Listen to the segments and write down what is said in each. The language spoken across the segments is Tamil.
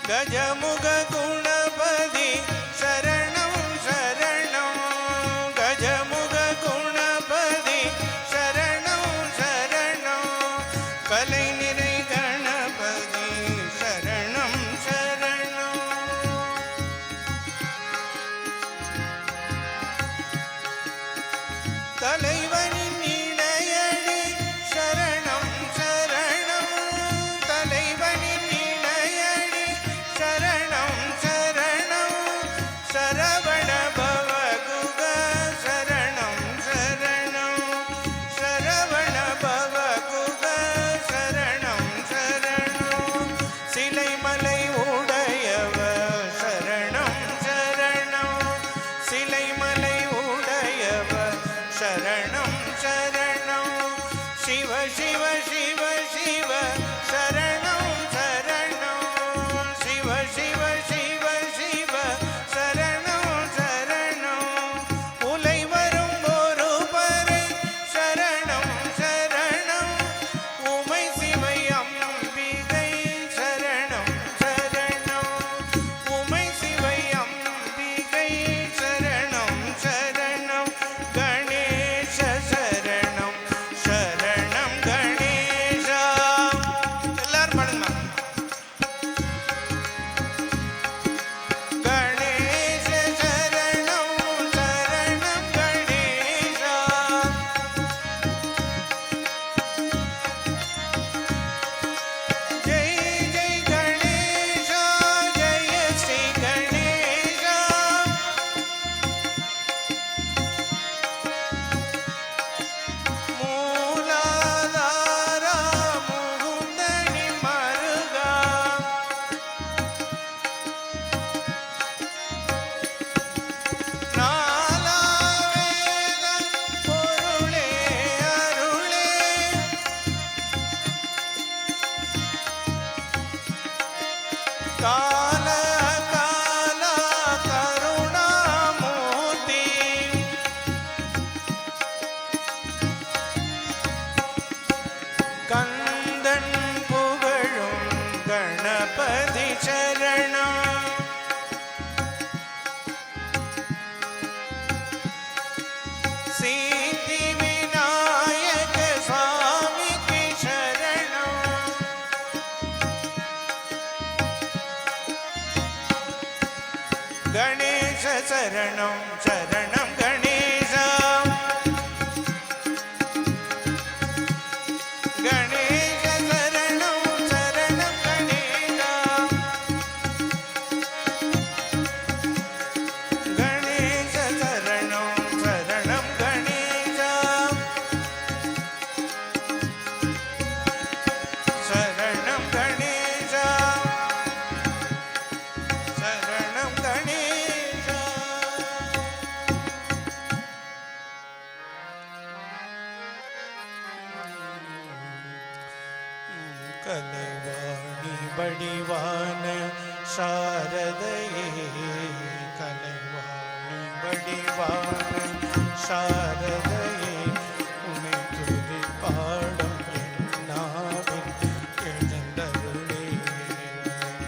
गजमुख गुणपति शरणं शरणं गजमुख गुणपति शरणं शरणं कलै निறை गणपति शरणं शरणं தலைவனின் இணையடி शरणं शरणं தலைவனின் இணையடி शरणं शरणं शरवण भवगुग शरणं शरणं शरवण भवगुग शरणं शरणं சிலைமலை உடையவ शरणं शरणं சிலைமலை உடையவ शरणं शरणं शिव शिव शिव शिव शरणं शरणं शिव शिव शिव शिव शरणं शरणं उलै वरुम ஒருவரை शरणं शरणं उमै शिवै अम्बिகை शरणं शरणं उमै शिवै अम्बिகை शरणं शरणं गणेश शरणं शरणं गणेश எல்லாரும் பாடுங்க गणेश शरणं शरणं गणेश जय जय गणेश जय श्री गणेश மூலாதாரா முகுந்தனி மருகா நாலாவேத பொருளே அருளே கால கால கருணாமூர்த்தி கந்தன் புகழும் கணபதி சரணம் சித்தி விநாயக சுவாமிக்கு சரணம் गणेश शरणं शरणं गणेश गणेश शरणं शरणं गणेश गणेश शरणं शरणं गणेश शरणं गणेश शरणं गणेश கலைவாணி வடிவான சாரதையே கலைவாணி வடிவான சாரதையே உன்னை துதி பாடும் என்னாவின் எழுந்தருளே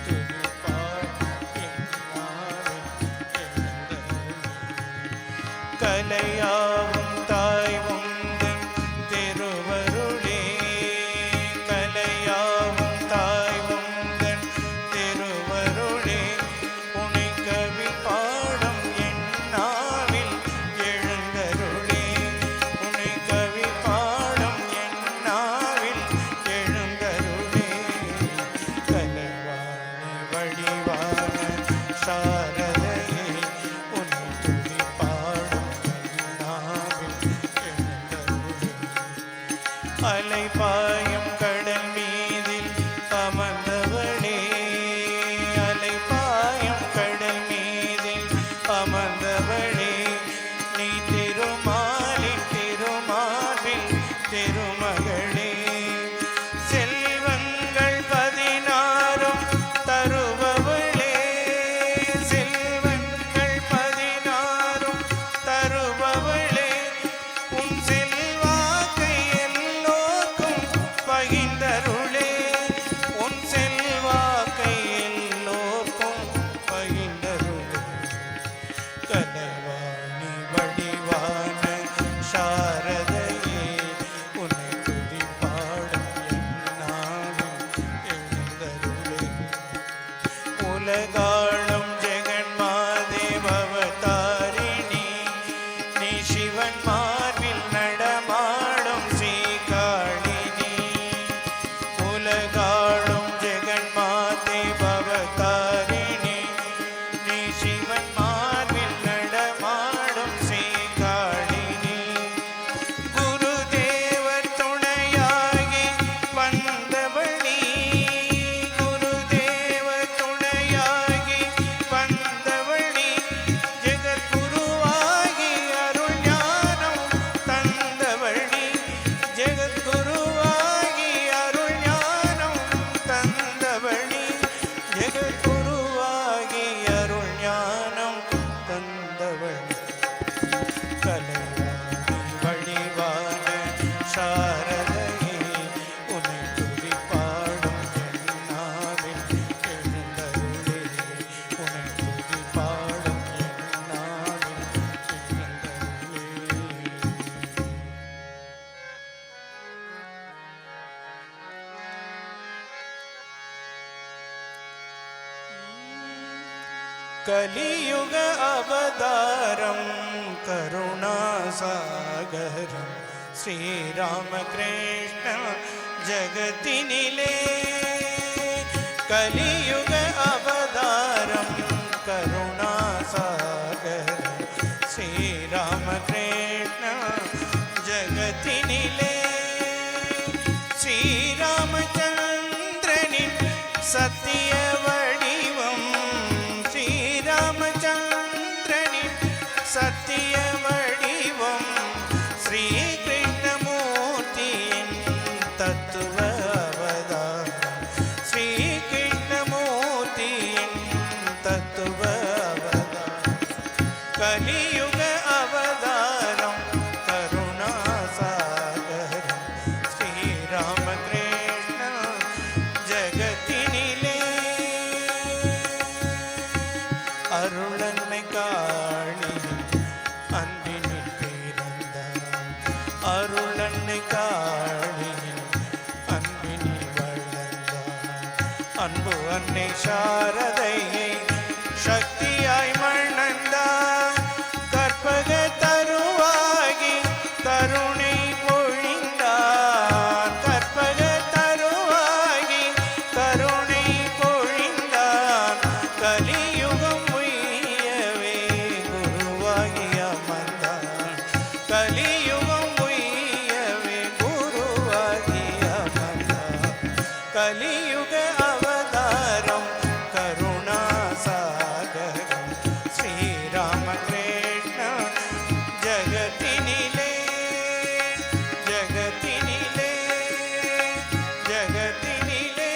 துதி பாடும் என்னாவின் எழுந்தருளே கலையாவும் தாய் உந்தன் திருவருளே கலையாவும் தாய் உந்தன் திருவருளே உனை கவி பாடும் என்னாவில் எழுந்தருளே உனை கவி பாடும் என்னாவில் எழுந்தருளே கலைவாணி வடிவான சாரதையே உன்னை துதி பாடும் உலகாளும் ஜெகன்மாதே பவதாரிணி நீ சிவன் மார்பில் நடமாடும் ஸ்ரீகாளினி உலகாளும் ஜெகன்மாதே பவதாரிணி நீ சிவன் மார்பில் நடமாடும் ஸ்ரீகாளினி குருதேவர் துணையாகி வந்தவளி குருதேவர் துணையாகி வந்தவளி ஜெகத்குருவாகி அருள் ஞானம் தந்தவளி ஜெகத்குருவாகி அருள் ஞானம் தந்தவளி ஜெகத்குருவாகி அருள் ஞானம் தந்தவளி கலைவாணி வடிவான சாரதையே உன்னை துதி பாடும் என்னாவில் எழுந்தருளே உன்னை துதி பாடும் என்னாவில் எழுந்தருளே கலியுக அவதாரம் கருணாசாகரம் ஸ்ரீராமகிருஷ்ண ஜகத்தினிலே கலியுக அவதாரம் கருணாசாகரம் ஸ்ரீராமகிருஷ்ண ஜகத்தினிலே ஸ்ரீராமச்சந்திரனின் சத்திய வடிவம் ஸ்ரீராமச்சந்திரனின் சத்திய வடிவம் ஸ்ரீகிருஷ்ணமூர்த்தியின் தத்துவ அவதாரம் ஸ்ரீகிருஷ்ணமூர்த்தியின் தத்துவ அவதாரம் கலியுக அவதாரம் கருணாசாகரம் ஸ்ரீராமகிருஷ்ண ஜகத்தினிலே அருளன்னை காளியின் அன்பினில் பிறந்தார் அருளன்னை காளியின் அன்பினில் வளர்ந்தார் அன்பு அன்னை சாரதையை சக்தியாய் மணந்தார் கற்பக தருவாகி கருணை பொழிந்தார் கற்பக தருவாகி கருணை பொழிந்தார் கலியுகம் உய்யவே குருவாகி அமர்ந்தார் கலியுகம் உய்யவே குருவாகி அமர்ந்தார் கலியுக அவதாரம் கருணாசாகரம் ஸ்ரீராமகிருஷ்ண ஜகத்தினிலே ஜகத்தினிலே ஜகத்தினிலே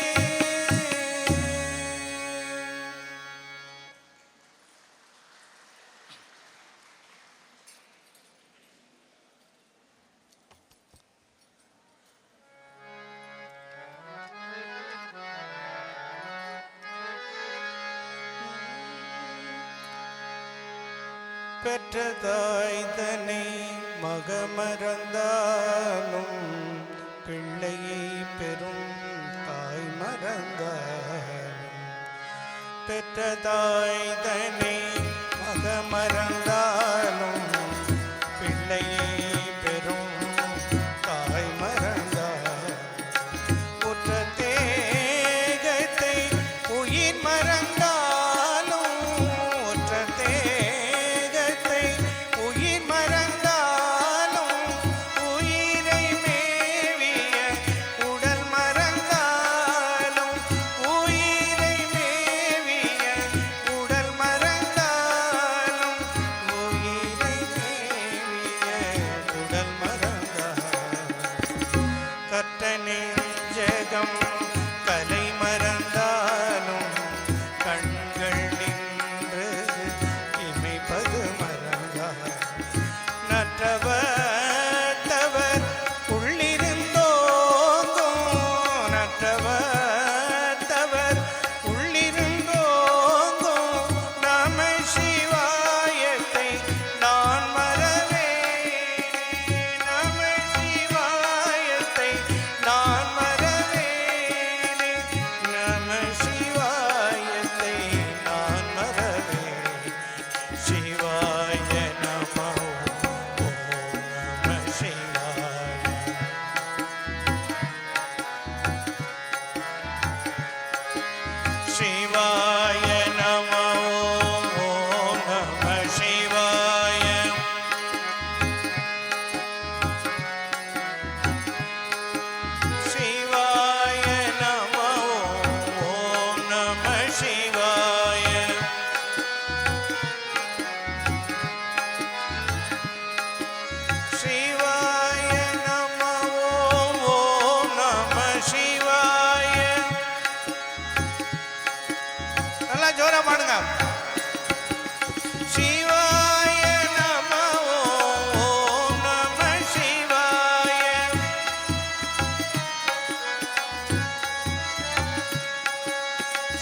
பெற்ற தாய் தன்னை மகமறந்தாலும் பிள்ளையை பெறும் தாய் மறந்தாலும் பெற்ற தாய் தன்னை மகமறந்தாலும் பிள்ளையை பெறும் தாய் மறந்தாலும் உற்ற தேகத்தை உயிர் மறந்தாலும் உற்ற தேகத்தை உயிர் மறந்தாலும் உயிரை மேவிய உடல் மறந்தாலும் உயிரை மேவிய உடல் மறந்தாலும் சிவாய நம ஓம் நம சிவாய சிவாய நம ஓம் நம சிவாய சிவாய நம ஓம் நம சிவாய நல்லா ஜோரா பாடுங்க சிவாய நம ஓம் நம சிவாய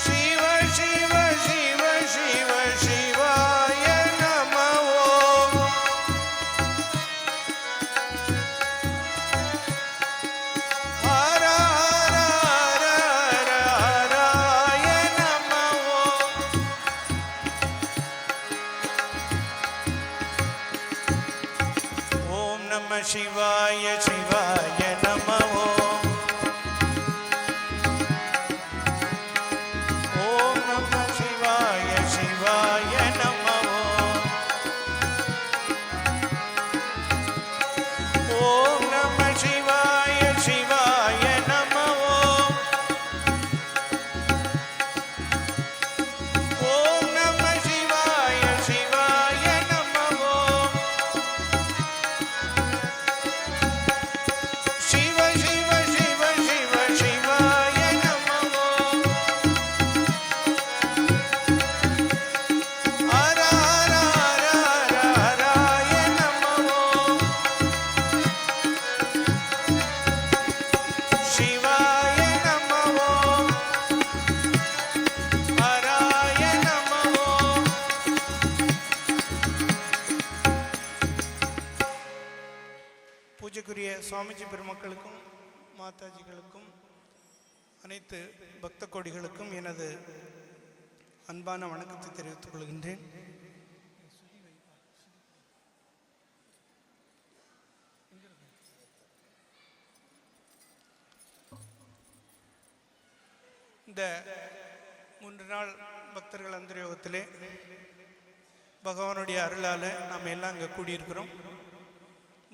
சிவ சிவ சிவ சிவ சிவாய நம ஓம் ஹர ஹர ஹர ஹராய நம ஓம் ஓம் நம சிவாய சிவாய நம ஓம் ஓம் நம சிவாய சிவாய நம ஓம் நம சிவாய சிவாய நம ஓம் நம சிவாய சிவாய நம சிவ சிவ சிவ சிவ சிவாய நம ஹர ஹர ஹர ஹர ஹராய நம சிவாய நம ஹராய நம பூஜைக்குரிய சுவாமிஜி பெருமக்களுக்கும் மாதாஜிகளுக்கும் அனைத்து பக்த கோடிகளுக்கும் எனது அன்பான வணக்கத்தை தெரிவித்துக் கொள்கின்றேன். இந்த 3 நாள் பக்தர்கள் அந்தரயோகத்திலே பகவானுடைய அருளால நாம் எல்லாம் இங்கே கூடியிருக்கிறோம்.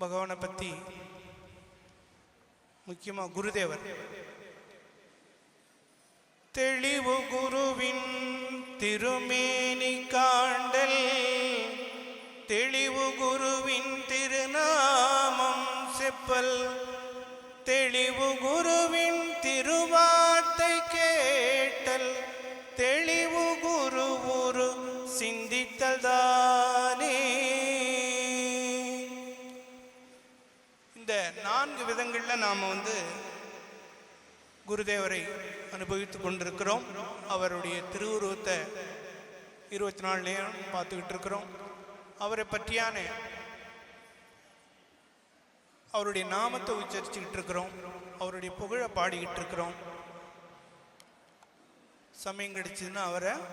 பகவானை பற்றி முக்கியமாக குருதேவர் தெளிவு குருவின் திருமேனி காண்டல் தெளிவு குருவின் திருநாமம் செப்பல் தெளிவு குருவின் திருவார்த்தை கேட்டல் தெளிவு குரு குரு சிந்தித்தல் தானே. இந்த 4 விதங்களில் நாம் குருதேவரை அனுபவித்துக் கொண்டிருக்கிறோம். அவருடைய திருவுருவத்தை 24 நேரம் பார்த்துக்கிட்டு இருக்கிறோம். அவரை பற்றியான அவருடைய நாமத்தை உச்சரிச்சுக்கிட்டு இருக்கிறோம். அவருடைய புகழை பாடிக்கிட்டு இருக்கிறோம். சமயம் கிடைச்சதுன்னா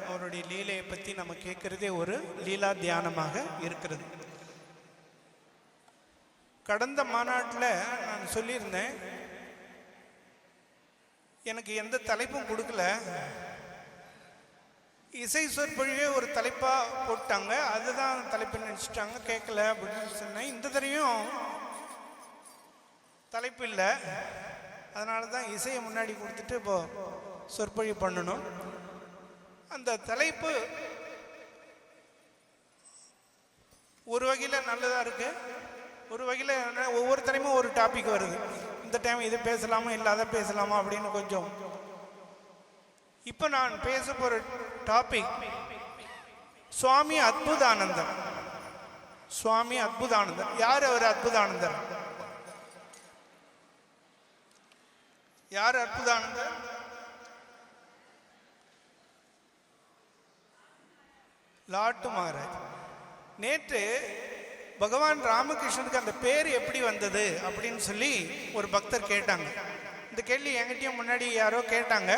அவருடைய லீலையை பற்றி நம்ம கேட்குறதே ஒரு லீலா தியானமாக இருக்கிறது. கடந்த மாநாட்டில் நான் சொல்லியிருந்தேன், எனக்கு எந்த தலைப்பும் கொடுக்கல, இசை சொற்பொழிவே ஒரு தலைப்பாக போட்டாங்க, அதுதான் தலைப்பு நினச்சிட்டாங்க, கேட்கல அப்படின்னு சொன்னேன். இந்த தடவையும் தலைப்பு இல்லை, அதனால தான் இசையை முன்னாடி கொடுத்துட்டு இப்போ சொற்பொழி பண்ணணும். அந்த தலைப்பு ஒரு வகையில் நல்லதாக இருக்கு, ஒரு வகையில் ஒவ்வொரு டைமும் ஒரு டாபிக் வருது. இந்த டைம் இது பேசலாமா இல்லை அதை பேசலாமா அப்படின்னு கொஞ்சம். இப்போ நான் பேச போகிற டாபிக் சுவாமி அத்புதானந்தர். சுவாமி அத்புதானந்தர் யார்? அவர் அத்புதானந்தர் யார்? அற்புதானந்தர் லாட்டு மகாராஜ். நேற்று பகவான் ராமகிருஷ்ணனுக்கு அந்த பேர் எப்படி வந்தது அப்படின்னு சொல்லி ஒரு பக்தர் கேட்டாங்க. இந்த கேள்வி என்கிட்டயும் முன்னாடி யாரோ கேட்டாங்க.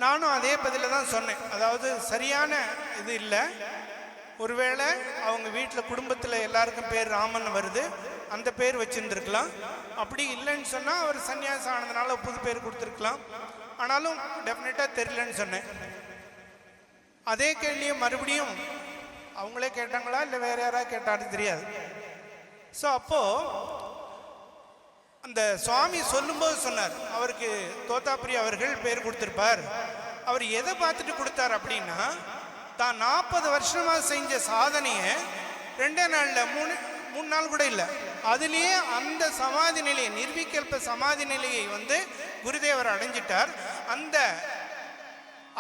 நானும் அதே பதில தான் சொன்னேன். அதாவது சரியான இது இல்லை, ஒருவேளை அவங்க வீட்டில் குடும்பத்தில் எல்லாருக்கும் பேர் ராமன் வருது, அந்த பேர் வச்சுருந்துருக்கலாம். அப்படி இல்லைன்னு சொன்னால் அவர் சன்னியாசம் ஆனதுனால புது பேர் கொடுத்துருக்கலாம். ஆனாலும் டெஃபினட்டாக தெரியலன்னு சொன்னேன். அதே கேள்வியை மறுபடியும் அவங்களே கேட்டாங்களா இல்லை வேற யாராவது கேட்டாலும் தெரியாது. ஸோ அப்போது அந்த சுவாமி சொல்லும்போது சொன்னார், அவருக்கு தோத்தாபுரி அவர்கள் பேர் கொடுத்துருப்பார். அவர் எதை பார்த்துட்டு கொடுத்தார் அப்படின்னா, தான் 40 வருஷமாக செஞ்ச சாதனையை 2 நாளில் 3 நாள் கூட இல்லை, அதுலேயே அந்த சமாதி நிலையை, நிர்விகல்ப சமாதி நிலையை குருதேவர் அடைஞ்சிட்டார்.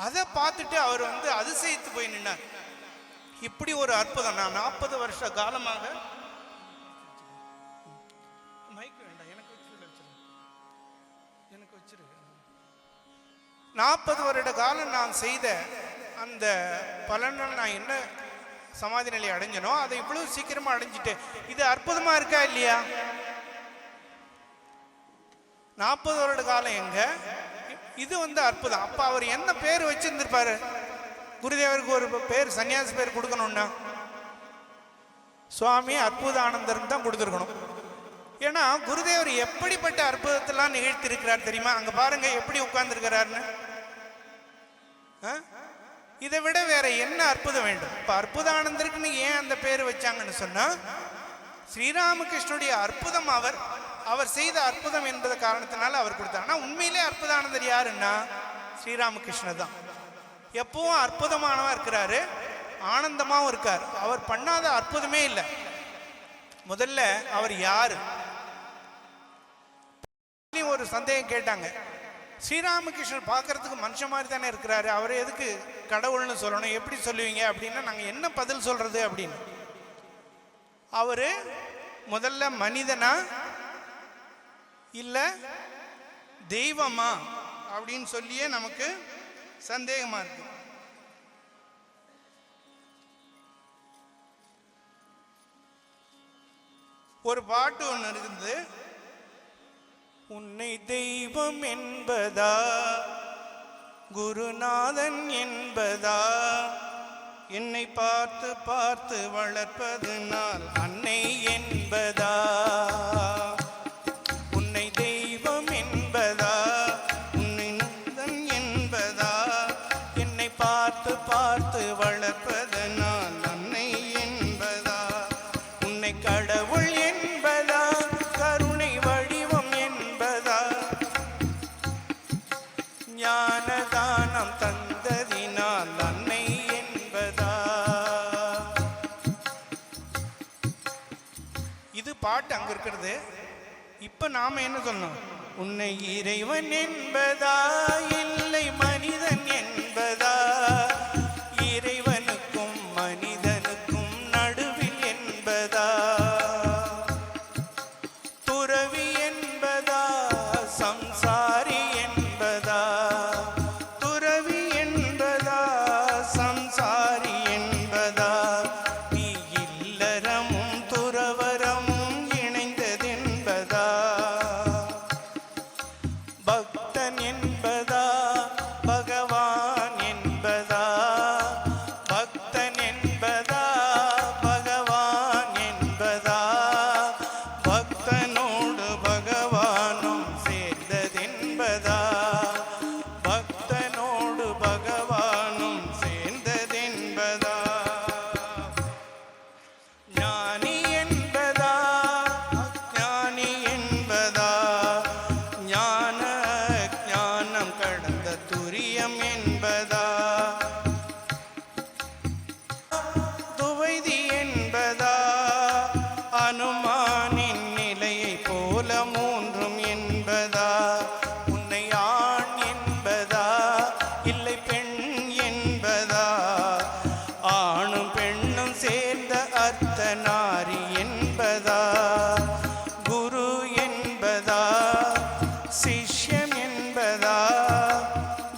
அதை பார்த்துட்டு அவர் அதிசயித்து போய் நின்னார். இப்படி ஒரு அற்புதம். நான் 40 வருஷ காலமாக எனக்கு வச்சிரு 40 வருட காலம் நான் செய்த அந்த பலனால் நான் என்ன சமாதி நிலையை அடைஞ்சனோ அதை இவ்வளவு சீக்கிரமா அடைஞ்சிட்டேன். இது அற்புதமா இருக்கா இல்லையா? 40 வருட காலம் எங்க இது அற்புதம். அப்ப அவர் என்ன பேர் வச்சிருந்திருப்பாரு? குருதேவருக்கு ஒரு பேர், சன்னியாசி பேர் கொடுக்கணும்னா சுவாமி அற்புதானந்தர் தான் கொடுத்துருக்கணும். ஏன்னா குருதேவர் எப்படிப்பட்ட அற்புதத்தெல்லாம் நிகழ்த்தி இருக்கிறார் தெரியுமா? அங்க பாருங்க எப்படி உட்கார்ந்துருக்கிறாருன்னு. இதை விட வேற என்ன அற்புதம் வேண்டும்? இப்ப அற்புதானந்தருக்குன்னு ஏன் அந்த பேர் வச்சாங்கன்னு சொன்னா, ஸ்ரீராமகிருஷ்ணனுடைய அற்புதம் அவர் செய்த அற்புதம் என்பது காரணத்தினால அவர் கொடுத்தார். ஆனா உண்மையிலே அற்புதானந்தர் யாருன்னா ஸ்ரீராமகிருஷ்ணர் தான். எப்பவும் அற்புதமானவா இருக்கிறாரு, ஆனந்தமாவும் இருக்கார். அவர் பண்ணாத அற்புதமே இல்லை. முதல்ல அவர் யாரு? ஒரு சந்தேகம் கேட்டாங்க, ஸ்ரீராமகிருஷ்ணர் பார்க்கறதுக்கு மனுஷன் மாதிரி தானே இருக்கிறாரு, அவரை எதுக்கு கடவுள்னு சொல்லணும், எப்படி சொல்லுவீங்க அப்படின்னா நாங்க என்ன பதில் சொல்றது அப்படின்னு. அவரு முதல்ல மனிதனா இல்ல தெய்வமா அப்படின்னு சொல்லியே நமக்கு சந்தேகமா இருக்கு. ஒரு பாட்டு ஒன்று இருக்குது, உன்னை தெய்வம் என்பதா குருநாதன் என்பதா, என்னை பார்த்து பார்த்து வளர்ப்பது நான் அன்னை என்பதா, உன்னை தெய்வம் என்பதா உன்னை நந்தன் என்பதா, என்னை பார்த்து பார்த்து வளர்ப்பது நான் அன்னை என்பதா, உன்னை கடவுள் என்பதா கருணை வடிவம் என்பதா, ஞானதானம் தந்ததினால் அன்னை என்பதா. இது பாட்டு அங்க இருக்கிறது. இப்ப நாம என்ன சொல்லணும்? உன்னை இறைவன் என்பதா இல்லை மனிதன் என்பதா, இறைவனுக்கும் மனிதனுக்கும் நடுவில் என்பதா, துறவி என்பதா சம்சாரி என்பதா, துறவி என்பதா சம்சாரி என்பதா, நீ இல்லறமும் துறவரமும் இணைந்ததென்பதா, பக்தன் என்பதா பகவான் என்பதா, பக்தன் என்பதா பகவான் என்பதா, பக்தனோடு பகவானும் சேர்ந்ததென்பதா, பக்தனோடு பகவானும் சேர்ந்ததென்பதா, ஞானி என்பதா ஞானி என்பதா, ஞான ஞானம் கடந்த துரியம் என்பதா, துவைதி என்பதா, அனுமானின் நிலையை போல மூன்றும் என்பதா, உன்னை ஆண் என்பதா இல்லை பெண் என்பதா, ஆணும் பெண்ணும் சேர்ந்த அர்த்தநாரி என்பதா, குரு என்பதா சிஷ்யம் என்பதா,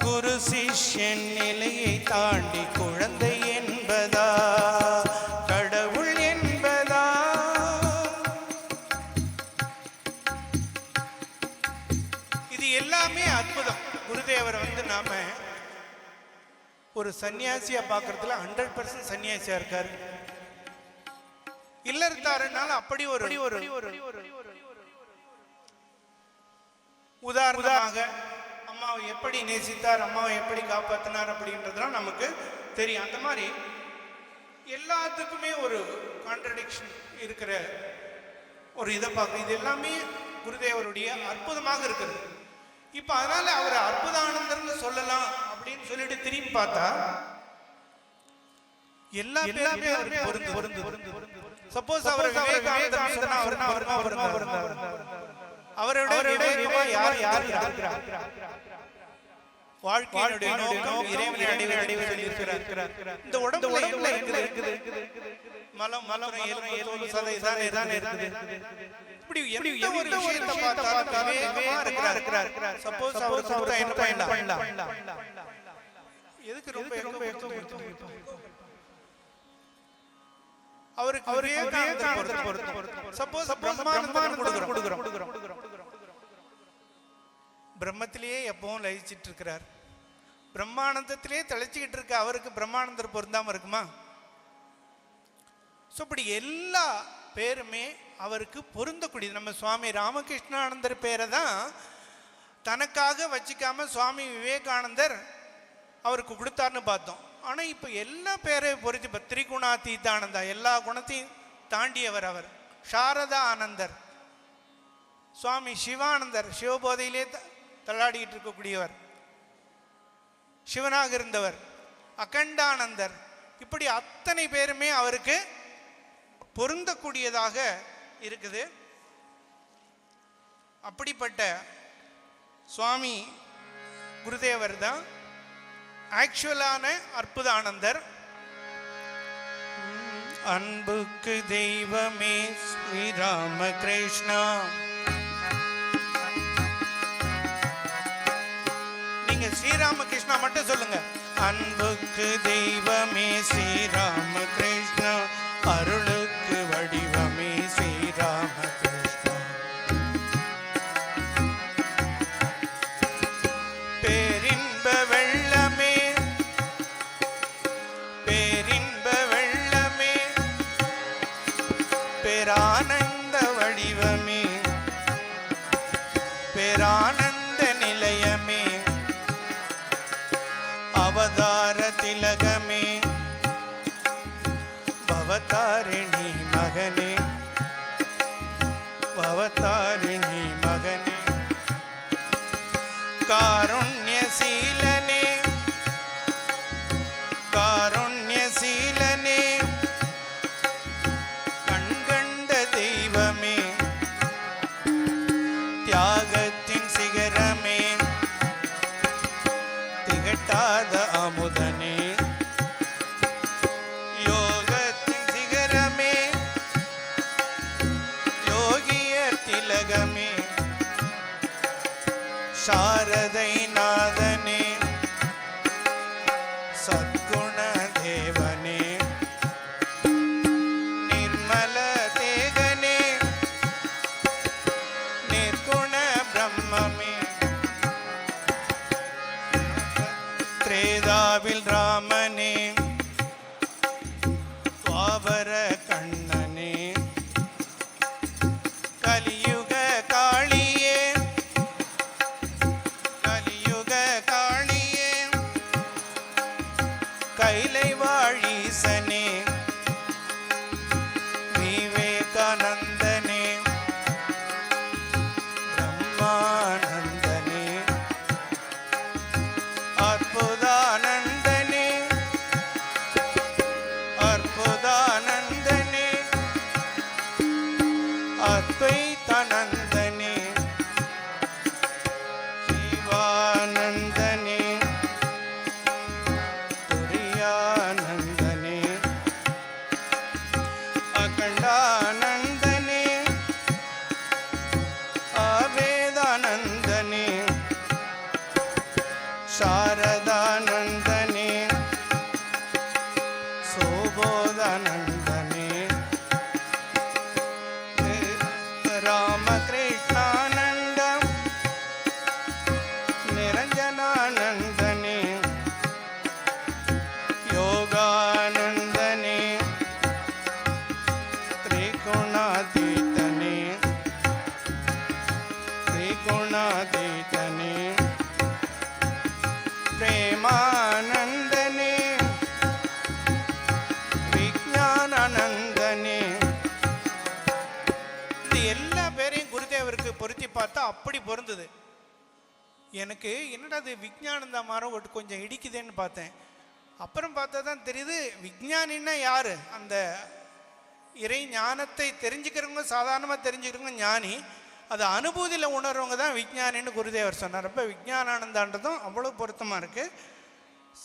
குரு சிஷ்யன் நிலையை தாண்டி குழந்தை என்பதா, கடவுள் என்பதா. இது எல்லாமே அற்புதம். குருதேவர் நாம ஒரு சன்னியாசியா பார்க்கறதுல 100% சன்னியாசியா இருக்காரு. இல்லறத்தாருனால அப்படி ஒரு உதாரணமாக அம்மாவை எப்படி நேசித்தார், அம்மாவை எப்படி காப்பாற்றினார் அப்படின்றதுலாம் நமக்கு தெரியும். அந்த மாதிரி எல்லாத்துக்குமே ஒரு கான்ட்ரடிக்ஷன் இருக்கிற ஒரு இதை பார்க்க, இது எல்லாமே குருதேவருடைய அற்புதமாக இருக்கிறது. இப்போ அதனால அவர் அற்புதானந்தர்னு சொல்லலாம் அப்படின்னு சொல்லிட்டு திரும்பி பார்த்தா எல்லாமே சப்போஸ் அவர் அவரோட வாழ்க்கையினுடைய நோக்கம் இறைவனை அடைவது சொல்லியிருக்கிறார். இந்த உடம்புல இருக்குது மலம் மலம் சதை இருக்குது. இப்படி எந்த ஒரு விஷயத்தை பார்த்தாலும் இருக்கிறார். சப்போஸ் அவர் என்ன பண்ணலாம், எதுக்கு ரொம்ப அவருக்கு சப்போஸ் கொடுக்கிறோம். பிரம்மத்திலேயே எப்பவும் லயிச்சிட்டு இருக்கிறார், பிரம்மானந்தத்திலே தெளிச்சுக்கிட்டு இருக்க அவருக்கு பிரம்மானந்தர் பொருந்தாம இருக்குமா? ஸோ இப்படி எல்லா பேருமே அவருக்கு பொருந்தக்கூடியது. நம்ம சுவாமி ராமகிருஷ்ணானந்தர் பேரை தான் தனக்காக வச்சிக்காம சுவாமி விவேகானந்தர் அவருக்கு கொடுத்தார்னு பார்த்தோம். ஆனால் இப்போ எல்லா பேரையும் பொறுத்து, இப்போ திரிகுணாதீதானந்தா, எல்லா குணத்தையும் தாண்டியவர் அவர். சாரதா ஆனந்தர், சுவாமி சிவானந்தர், சிவபோதையிலே தள்ளாடிக்கிட்டு இருக்கக்கூடியவர், சிவனாக இருந்தவர், அகண்டானந்தர், இப்படி அத்தனை பேருமே அவருக்கு பொருந்தக்கூடியதாக இருக்குது. அப்படிப்பட்ட சுவாமி குருதேவர் தான் ஆக்சுவலான அற்புதானந்தர். அன்புக்கு தெய்வமே ஸ்ரீராமகிருஷ்ணா. நீங்க ஸ்ரீராமகிருஷ்ணா மட்டும் சொல்லுங்க. அன்புக்கு தெய்வமே ஸ்ரீராமகிருஷ்ணா, அருளுக்கு வடிவமே ஸ்ரீராமகிருஷ்ணா. பேரின்ப வெள்ளமே, பேரின்ப வெள்ளமே, பேரானந்த வடிவமே, பேரானந்த நிலையமே, அவதார திலகமே, பவதாரிணி மகனே, பவதாரிணி மகனே, காருண்யசீலனே, காருண்யசீலனே, கண்கண்ட தெய்வமே, தியாகத்தின் சிகரமே, திகட்டாத அமுதனே, யோகத்தின் சிகரமே, யோகிய திலகமே, சாரதை நாதனே, சத்குண தேவனே, நிர்மல தேகனே, நிர்குண பிரம்மமே, திரேதாவில் ராமனே, துவாபர கண்ணனே, கலியுக காளியே, கலியுக காளியே, கைலை வாழீசனே, விவேகானந்தனே, பிரம்மானந்தனே, அற்புதானந்தனே, அற்புதானந்தனே, அத்வைதானந்தனே, சிவானந்தனே, துரியானந்தனே, பார்த்தா அப்படி பொருந்தது. எனக்கு என்னடா அது விஞ்ஞானந்தா மாறம் கொஞ்சம் இடிக்குதுன்னு பார்த்தேன். அப்புறம் பார்த்தா தான் தெரியுது விஞ்ஞானின்னா யார்? அந்த இறை ஞானத்தை தெரிஞ்சுக்கிறவங்க, சாதாரணமாக தெரிஞ்சுக்கிறவங்க ஞானி, அது அனுபூதியில் உணர்றவங்க தான் விஞ்ஞானின்னு குருதேவர் சொன்னார். அப்போ விஞ்ஞானானந்தான்றதும் அவ்வளோ பொருத்தமாக இருக்குது.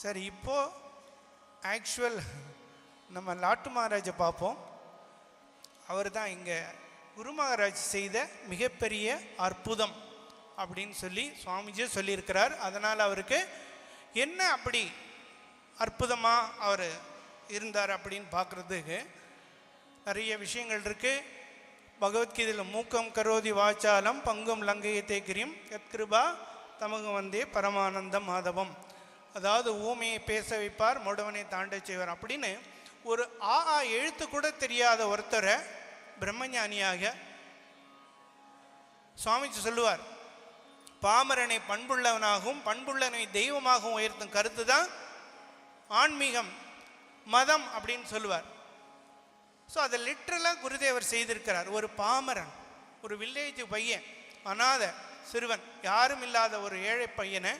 சரி, இப்போது ஆக்சுவல் நம்ம லாட்டு மகாராஜை பார்ப்போம். அவர் தான் இங்கே குரு மகாராஜ் செய்த மிகப்பெரிய அற்புதம் அப்படின்னு சொல்லி சுவாமிஜியே சொல்லியிருக்கிறார். அதனால் அவருக்கு என்ன அப்படி அற்புதமாக அவர் இருந்தார் அப்படின்னு பார்க்குறதுக்கு நிறைய விஷயங்கள் இருக்குது. பகவத்கீதையில் மூக்கம் கரோதி வாச்சாலம் பங்கும் லங்கையத்தை கிரியும் யத்கிருபா தமகு வந்தே பரமானந்தம் மாதவம். அதாவது ஊமையை பேச வைப்பார், மொடவனை தாண்ட செய்வார் அப்படின்னு ஒரு எழுத்து கூட தெரியாத ஒருத்தரை பிரம்மஞானியாக சுவாமிஜி சொல்லுவார். பாமரனை பண்புள்ளவனாகவும் பண்புள்ளவனை தெய்வமாகவும் உயர்த்தும் கருத்து தான் ஆன்மீகம், மதம் அப்படின்னு சொல்லுவார். ஸோ அதை லிட்ரலாக குருதேவர் செய்திருக்கிறார். ஒரு பாமரன், ஒரு வில்லேஜ் பையன், அநாத சிறுவன், யாரும் இல்லாத ஒரு ஏழை பையனை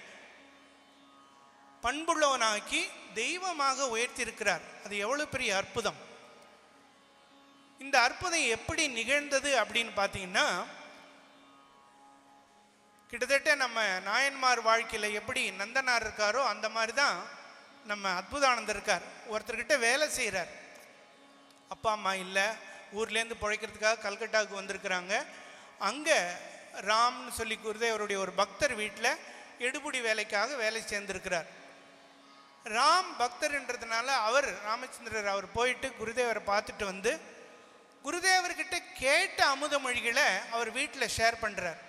பண்புள்ளவனாக்கி தெய்வமாக உயர்த்தியிருக்கிறார். அது எவ்வளோ பெரிய அற்புதம்! இந்த அற்புதம் எப்படி நிகழ்ந்தது அப்படின்னு பார்த்தீங்கன்னா, கிட்டத்தட்ட நம்ம நாயன்மார் வாழ்க்கையில் எப்படி நந்தனார் இருக்காரோ அந்த மாதிரி தான் நம்ம அற்புதானந்தர் இருக்கார். ஒருத்தர்கிட்ட வேலை செய்கிறார். அப்பா அம்மா இல்லை, ஊர்லேருந்து பிழைக்கிறதுக்காக கல்கட்டாவுக்கு வந்திருக்கிறாங்க. அங்கே ராம்னு சொல்லி குருதேவருடைய ஒரு பக்தர் வீட்டில் எடுபுடி வேலைக்காக வேலை சேர்ந்திருக்கிறார். ராம் பக்தர்ன்றதுனால அவர் ராமச்சந்திரர் அவர் போயிட்டு குருதேவரை பார்த்துட்டு வந்து குருதேவர்கிட்ட கேட்ட அமுத மொழிகளை அவர் வீட்டில் ஷேர் பண்ணுறார்.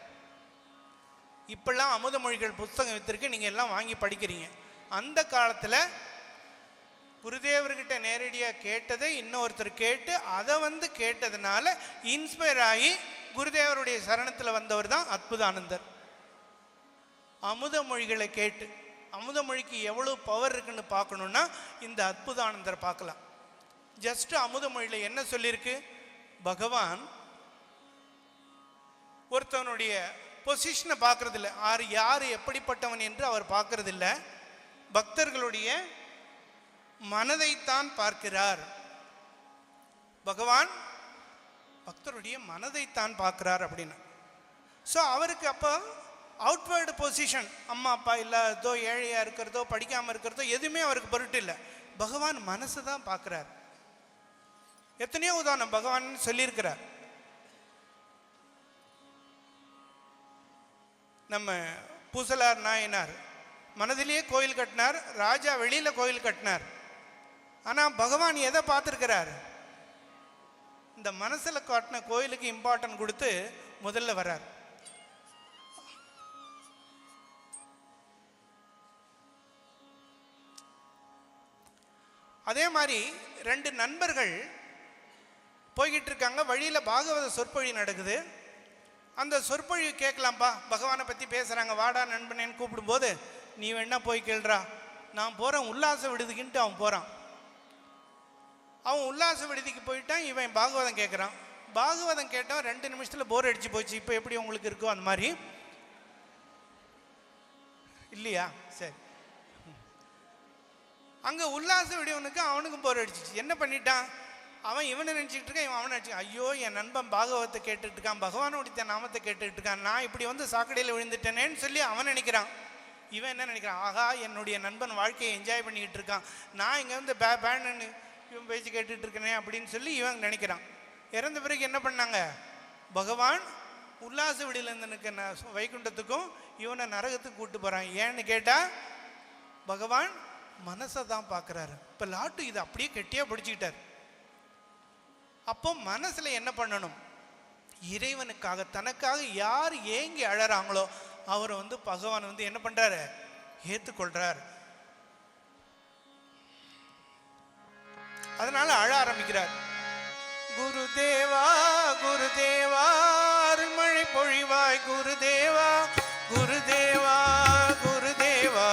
இப்பெல்லாம் அமுத மொழிகள் புத்தகம் விற்றுருக்கு, நீங்கள் எல்லாம் வாங்கி படிக்கிறீங்க. அந்த காலத்தில் குருதேவர்கிட்ட நேரடியாக கேட்டதை இன்னொருத்தர் கேட்டு அதை கேட்டதுனால இன்ஸ்பயர் ஆகி குருதேவருடைய சரணத்தில் வந்தவர் தான் அற்புதானந்தர். அமுத மொழிகளை கேட்டு, அமுத மொழிக்கு எவ்வளோ பவர் இருக்குன்னு பார்க்கணுன்னா இந்த அற்புதானந்தர் பார்க்கலாம். ஜஸ்ட் அமுத மொழியில் என்ன சொல்லியிருக்கு? பகவான் ஒருத்தவனுடைய பொசிஷனை பார்க்கறதில்ல, யார் எப்படிப்பட்டவன் என்று அவர் பார்க்கறதில்ல, பக்தர்களுடைய மனதைத்தான் பார்க்கிறார். பகவான் பக்தருடைய மனதைத்தான் பார்க்கிறார் அப்படின்னு. ஸோ அவருக்கு அப்போ அவுட்வேர்டு பொசிஷன், அம்மா அப்பா இல்லாததோ ஏழையாக இருக்கிறதோ படிக்காமல் இருக்கிறதோ எதுவுமே அவருக்கு பொருட்டு இல்லை. பகவான் மனசு தான் பார்க்குறார். எத்தனையோ உதாரணம் பகவான் சொல்லியிருக்கிறார். நம்ம பூசலார் நாயனார் மனதிலேயே கோயில் கட்டினார், ராஜா வெளியில் கோயில் கட்டினார். ஆனால் பகவான் எதை பார்த்துருக்கிறார்? இந்த மனசில் காட்டின கோயிலுக்கு இம்பார்ட்டன்ட் கொடுத்து முதல்ல வர்றார். அதே மாதிரி ரெண்டு நண்பர்கள் போய்கிட்டு இருக்காங்க. வழியில் பாகவத சொற்பொழி நடக்குது. அந்த சொற்பொழி கேட்கலாம்ப்பா, பகவானை பற்றி பேசுகிறாங்க, வாடா நண்பனேன்னு கூப்பிடும்போது நீ வேணா போய் கேள்றா, நான் போகிறேன் உல்லாச விடுதிக்குன்ட்டு அவன் போகிறான். அவன் உல்லாச விடுதிக்கு போயிட்டான், இவன் பாகவதம் கேட்குறான். பாகவதம் கேட்டான், 2 நிமிஷத்தில் போர் அடிச்சு போச்சு. இப்போ எப்படி உங்களுக்கு இருக்கோ அந்த மாதிரி இல்லையா? சரி, அங்கே உல்லாச விடுவனுக்கு அவனுக்கும் போர் அடிச்சிச்சு. என்ன பண்ணிட்டான்? அவன் இவனை நினச்சிக்கிட்டு இருக்கான், இவன் அவனை நினச்சி, ஐயோ என் நண்பன் பாகவத்தை கேட்டுட்டு இருக்கான், பகவானுடைய நாமத்தை கேட்டுட்டு இருக்கான், நான் இப்படி சாக்கடையில் விழுந்துட்டேனேன்னு சொல்லி அவன் நினைக்கிறான். இவன் என்ன நினைக்கிறான்? ஆகா, என்னுடைய நண்பன் வாழ்க்கையை என்ஜாய் பண்ணிக்கிட்டு இருக்கான், நான் இங்கே வந்து பேன்னு இவன் பேச்சு கேட்டுட்டு இருக்கனே அப்படின்னு சொல்லி இவன் நினைக்கிறான். இறந்த பிறகு என்ன பண்ணாங்க? பகவான் உல்லாச விடிலேருந்துனுக்கு வைகுண்டத்துக்கும் இவனை நரகத்துக்கு கூப்பிட்டு போகிறான். ஏன்னு கேட்டால் பகவான் மனசை தான் பார்க்குறாரு. இப்போ லாட்டு இதை அப்படியே கெட்டியாக பிடிச்சிக்கிட்டார். அப்போ மனசில் என்ன பண்ணணும்? இறைவனுக்காக, தனக்காக யார் ஏங்கி அழறாங்களோ அவரை பகவான் என்ன பண்ணுறாரு? ஏற்றுக்கொள்கிறார். அதனால அழ ஆரம்பிக்கிறார். குருதேவா குருதேவா அருள்மழை பொழிவாய் குருதேவா, குருதேவா குருதேவா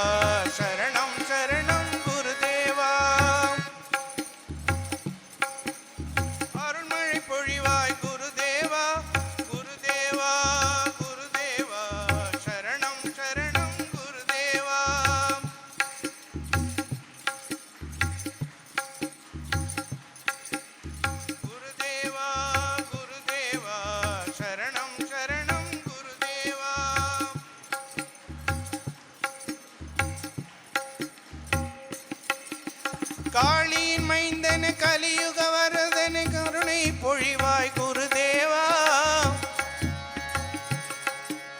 சரணம் சரணம் குருதேவா, அருள்மழை பொழிவாய் குருதேவா, குருதேவா குருதேவா காளியின் மைந்தன கலியுக வரதன கருணை பொழிவாய் குருதேவா.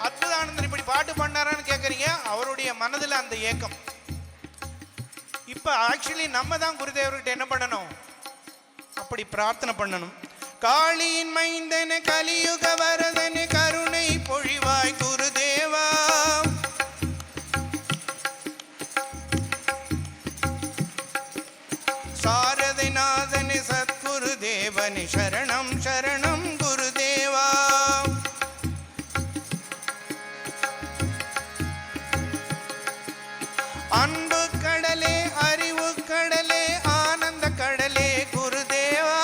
அற்புதானந்தர் இப்படி பாட்டு பண்ணாரான்னு கேட்குறீங்க. அவருடைய மனதில் அந்த ஏக்கம். இப்போ ஆக்சுவலி நம்ம தான் குருதேவர்கிட்ட என்ன பண்ணணும்? அப்படி பிரார்த்தனை பண்ணணும். காளியின் மைந்தன கலியுக வரதன கருணை பொழிவாய் குருதேவா. சாரதிநாதனி சத்குரு தேவனி சரணம் சரணம் குருதேவா. அன்பு கடலே அறிவு கடலே ஆனந்த கடலே குருதேவா.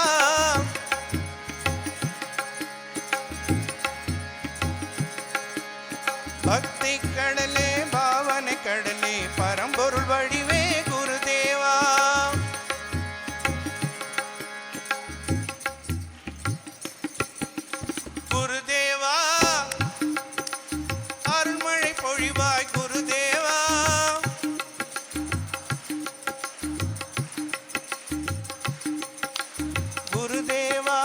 பக்தி கடலே பாவனை கடலே பரம்பொருள் வடிவே குருதேவா. குருதேவா அருள்மழை பொழிவாய் குருதேவா. குருதேவா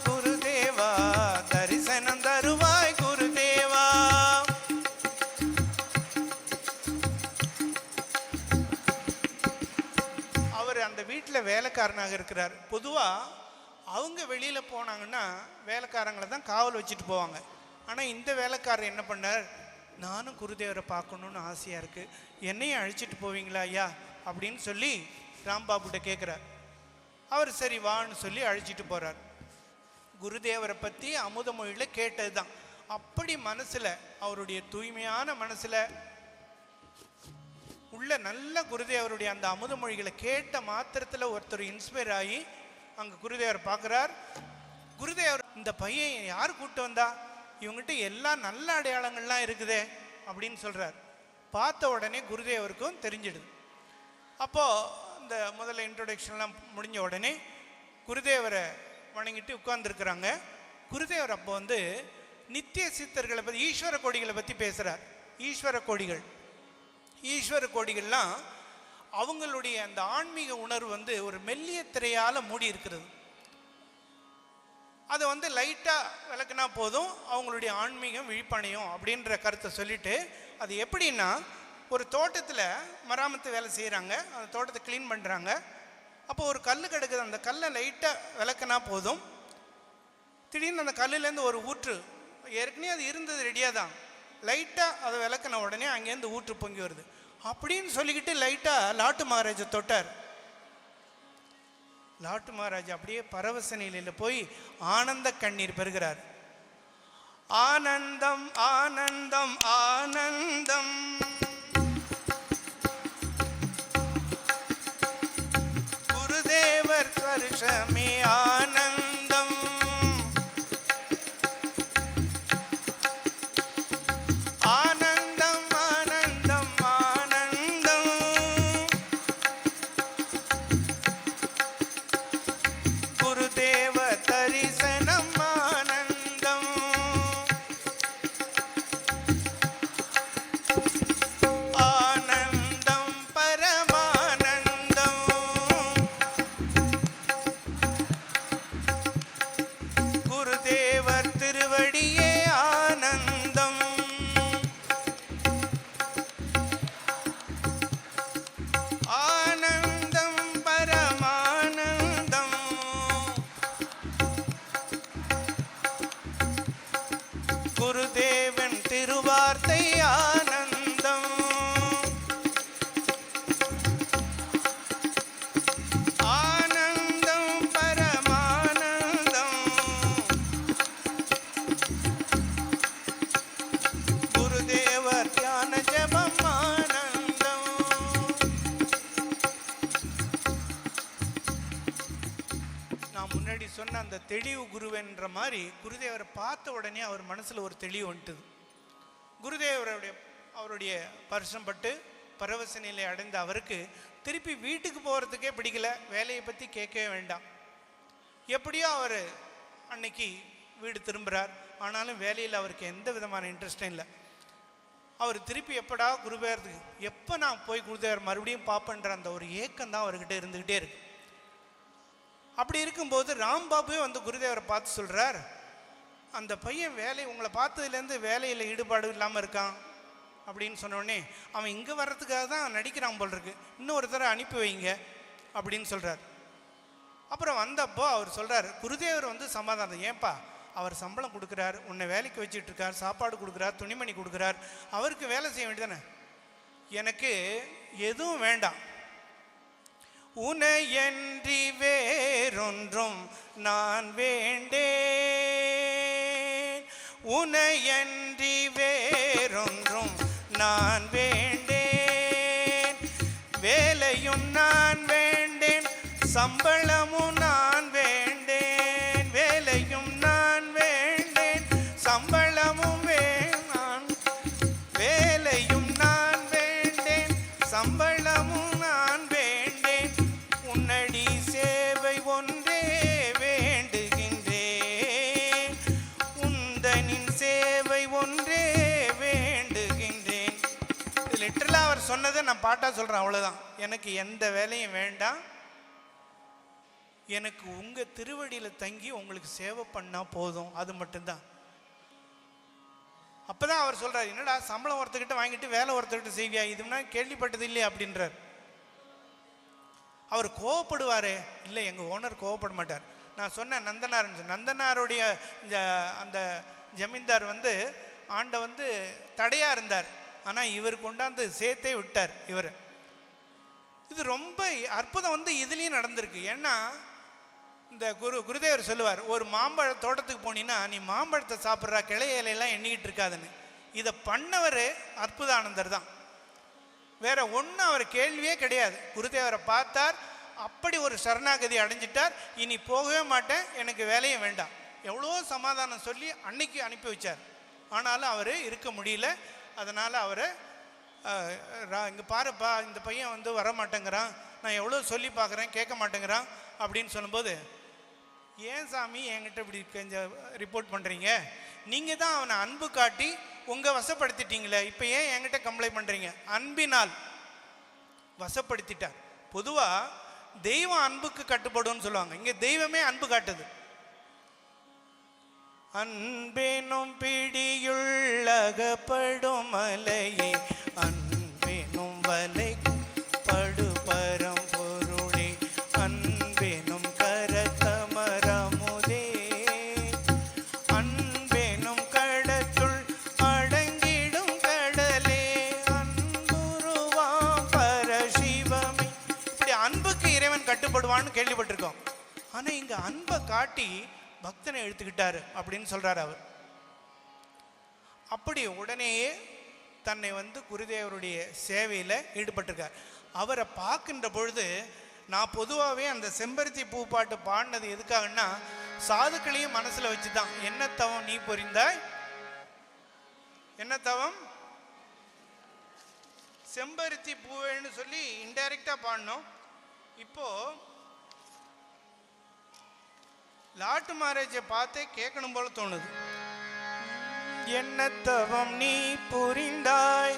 குருதேவா தரிசனம் தருவாய் குருதேவா. அவர் அந்த வீட்டில் வேலைக்காரனாக இருக்கிறார். பொதுவாக அவங்க வெளியில் போனாங்கன்னா வேலைக்காரங்களை தான் காவல் வச்சுட்டு போவாங்க. ஆனால் இந்த வேலைக்காரர் என்ன பண்ணார்? நானும் குருதேவரை பார்க்கணுன்னு ஆசையாக இருக்குது, என்னையும் அழைச்சிட்டு போவீங்களா ஐயா அப்படின்னு சொல்லி ராம்பாபுட்ட கேட்குறார். அவர் சரி வான்னு சொல்லி அழைச்சிட்டு போகிறார். குருதேவரை பற்றி அமுதமொழியில் கேட்டது தான். அப்படி மனசில், அவருடைய தூய்மையான மனசில் உள்ள நல்ல குருதேவருடைய அந்த அமுதமொழிகளை கேட்ட மாத்திரத்தில் ஒருத்தர் இன்ஸ்பயர் ஆகி அங்கே குருதேவர் பார்க்குறார். குருதேவர், இந்த பையன் யார் கூப்பிட்டு வந்தா? இவங்ககிட்ட எல்லா நல்ல அடையாளங்கள்லாம் இருக்குதே அப்படின்னு சொல்கிறார். பார்த்த உடனே குருதேவருக்கும் தெரிஞ்சிடுது. அப்போது இந்த முதல்ல இன்ட்ரொடக்ஷன்லாம் முடிஞ்ச உடனே குருதேவரை வணங்கிட்டு உட்கார்ந்துருக்குறாங்க. குருதேவர் அப்போ நித்திய சித்தர்களை பற்றி, ஈஸ்வர கோடிகளை பற்றி பேசுகிறார். ஈஸ்வர கோடிகள்லாம் அவங்களுடைய அந்த ஆன்மீக உணர்வு ஒரு மெல்லிய திரையால் மூடி இருக்கிறது. அதை லைட்டாக விளக்குனா போதும், அவங்களுடைய ஆன்மீகம் விழிப்பணையும் அப்படின்ற கருத்தை சொல்லிட்டு, அது எப்படின்னா, ஒரு தோட்டத்தில் மராமத்து வேலை செய்கிறாங்க, அந்த தோட்டத்தை க்ளீன் பண்ணுறாங்க. அப்போ ஒரு கல் கிடக்குது, அந்த கல்லை லைட்டாக விளக்குனா போதும், திடீர்னு அந்த கல்லுலேருந்து ஒரு ஊற்று, ஏற்கனவே அது இருந்தது ரெடியாக தான், லைட்டாக அதை விளக்குன உடனே அங்கேருந்து ஊற்று பொங்கி வருது அப்படின்னு சொல்லிக்கிட்டு லைட்டாக லாட்டு மகாராஜை தொட்டார். லாட்டு மகாராஜா அப்படியே பரவச நிலையில் போய் ஆனந்த கண்ணீர் பெறுகிறார். ஆனந்தம் ஆனந்தம் ஆனந்தம் குருதேவர் ஸ்பர்ஷமே ஆனந்தம். ஆனந்தம் ஆனந்தம் ஆனந்தம் குருதேவ தரிசனம் ஆனந்தம். ஆனந்தம் பரமானந்தம் குருதேவர் திருவடியே ஆனந்தம். ஆனந்தம் பரமானந்தம் குருதேவன் திருவார்த்தை ஆனந்தம். ஆனந்தம் பரமானந்தம் குருதேவர் தியான ஜபம் ஆனந்தம். நான் முன்னாடி சொன்ன அந்த தெளிவு குருவென்ற மாதிரி குருதேவரை பார்த்த உடனே அவர் மனசில் ஒரு தெளிவு வந்துட்டுது. அவருடைய பரிசம் பட்டு பரவச நிலை அடைந்த அவருக்கு திருப்பி வீட்டுக்கு போகிறதுக்கே பிடிக்கல, வேலையை பற்றி கேட்கவே வேண்டாம். எப்படியோ அவர் அன்னைக்கு வீடு திரும்புகிறார். ஆனாலும் வேலையில் அவருக்கு எந்த விதமான இன்ட்ரெஸ்டும் இல்லை. அவர் திருப்பி எப்படா குருதேவருக்கு எப்போ நான் போய் குருதேவர் மறுபடியும் பார்ப்பேன்ற அந்த ஒரு ஏக்கம் தான் அவர்கிட்ட இருந்துக்கிட்டே இருக்கு. அப்படி இருக்கும்போது ராம்பாபுவே வந்து குருதேவரை பார்த்து சொல்கிறார், அந்த பையன் உங்களை பார்த்ததுலேருந்து வேலையில் ஈடுபாடு இல்லாமல் இருக்கான் அப்படின்னு சொன்னோடனே, அவன் இங்கே வர்றதுக்காக தான் நடிக்கிறான் போல் இருக்கு, இன்னொருத்தரை அனுப்பி வைங்க அப்படின்னு சொல்கிறார். அப்புறம் வந்தப்போ அவர் சொல்கிறார், குருதேவர் வந்து சமாதானம், ஏன்பா அவர் சம்பளம் கொடுக்குறார், உன்னை வேலைக்கு வச்சுட்டு இருக்கார், சாப்பாடு கொடுக்குறார், துணிமணி கொடுக்குறார், அவருக்கு வேலை செய்ய வேண்டியதானே, எனக்கு எதுவும் வேண்டாம், உனையன்றி வேறொன்றும் நான் வேண்டேன், உனையன்றி வேறொன்றும் நான் வேண்டேன், வேலையும் நான் வேண்டேன், சம்பளமும் நான் வேண்டேன், வேலையும் நான் வேண்டேன், சம்பளமும் வேண்டான், வேலையும் நான் வேண்டேன், சம்பளமும் நான் வேண்டேன், உன்னடி சேவை ஒன்றே வேண்டுகின்றேன், உந்தனின் சேவை ஒன்றே வேண்டுகின்றேன். இது லிட்டரலாக அவர் சொன்னதை நான் பாட்டா சொல்கிறேன், அவ்வளோதான். எனக்கு எந்த வேலையும் வேண்டாம், எனக்கு உங்கள் திருவடியில் தங்கி உங்களுக்கு சேவை பண்ணால் போதும், அது மட்டும்தான். அப்போ தான் அவர் சொல்கிறார், என்னடா சம்பளம் ஒருத்தர்கிட்ட வாங்கிட்டு வேலை ஒருத்தர்கிட்ட செய்வியா, இதுனா கேள்விப்பட்டது இல்லையா அப்படின்றார். அவர் கோவப்படுவார், இல்லை எங்கள் ஓனர் கோவப்பட மாட்டார். நான் சொன்னேன் நந்தனாருடைய அந்த ஜமீன்தார் வந்து ஆண்ட வந்து தடையாக இருந்தார், ஆனால் இவர் கொண்டாந்து சேர்த்தே விட்டார் இவர். இது ரொம்ப அற்புதம் வந்து இதுலேயும் நடந்திருக்கு. ஏன்னா இந்த குருதேவர் சொல்லுவார், ஒரு மாம்பழ தோட்டத்துக்கு போனீங்கன்னா நீ மாம்பழத்தை சாப்பிட்றா, கிளை இலையெல்லாம் எண்ணிக்கிட்டு இருக்காதுன்னு. இதை பண்ணவர் அற்புதானந்தர் தான், வேற ஒன்றும் அவர் கேள்வியே கிடையாது. குருதேவரை பார்த்தார், அப்படி ஒரு சரணாகதி அடைஞ்சிட்டார், இனி போகவே மாட்டேன், எனக்கு வேலையும் வேண்டாம், எவ்வளோ சமாதானம் சொல்லி அன்னைக்கு அனுப்பி வச்சார். ஆனாலும் அவர் இருக்க முடியல. அதனால் அவரை இங்கே பாருப்பா, இந்த பையன் வந்து வர மாட்டேங்கிறான், நான் எவ்வளோ சொல்லி பார்க்குறேன் கேட்க மாட்டேங்கிறான் அப்படின்னு சொல்லும்போது, ஏன் சாமி என்கிட்ட இப்படி கொஞ்சம் ரிப்போர்ட் பண்ணுறீங்க, நீங்கள் தான் அவனை அன்பு காட்டி உங்கள் வசப்படுத்திட்டீங்களே, இப்போ ஏன் என்கிட்ட கம்ப்ளைண்ட் பண்ணுறீங்க? அன்பினால் வசப்படுத்திட்டார். பொதுவாக தெய்வம் அன்புக்கு கட்டுப்படும்னு சொல்லுவாங்க, இங்கே தெய்வமே அன்பு காட்டுது. அன்பெனும் பிடியுள்ளகப்படும் மலையே, அன்பெனும் வலை படுபரம் பொருளே, அன்பெனும் கரத்தமரமுதே, அன்பெனும் கடத்துள் அடங்கிடும் கடலே, அன்புருவாம் பரசிவமே. இப்படி அன்புக்கு இறைவன் கட்டுப்படுவான்னு கேள்விப்பட்டிருக்கோம். ஆனால் இங்கே அன்பை காட்டி பக்தனை எடுத்துக்கிட்டாரு அப்படின்னு சொல்றாரு அவர். அப்படி உடனேயே தன்னை வந்து குருதேவருடைய சேவையில் ஈடுபட்டிருக்கார். அவரை பார்க்கின்ற பொழுது, நான் பொதுவாகவே அந்த செம்பருத்தி பூ பாட்டு பாடினது எதுக்காகன்னா, சாதுக்களையும் மனசில் வச்சு தான். என்ன தவம் நீ புரிந்தாய், என்ன தவம் செம்பருத்தி பூவேன்னு சொல்லி இன்டைரக்டாக பாடணும். இப்போ லாட்டு மேரேஜை பார்த்தே கேட்கணும் போல தோணுது. என்ன தவம் நீ புரிந்தாய்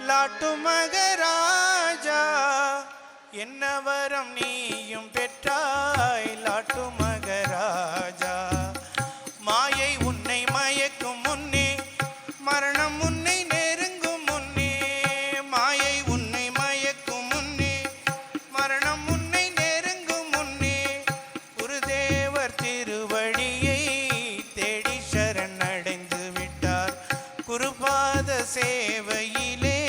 லாட்டு மகராஜா, என்ன வரம் நீயும் பெற்றாய் லாட்டு மகராஜா, மாயை உன்னை மயக்கும் முன்னே, மரணம் உன்னை நெருங்கும் முன்னே, மாயை உன்னை மயக்கும் முன்னே, மரணம் உன்னை நெருங்கும் முன்னே, குருதேவர் திருவடியை தேடி சரணடைந்து விட்டார், குருபாத சேவையிலே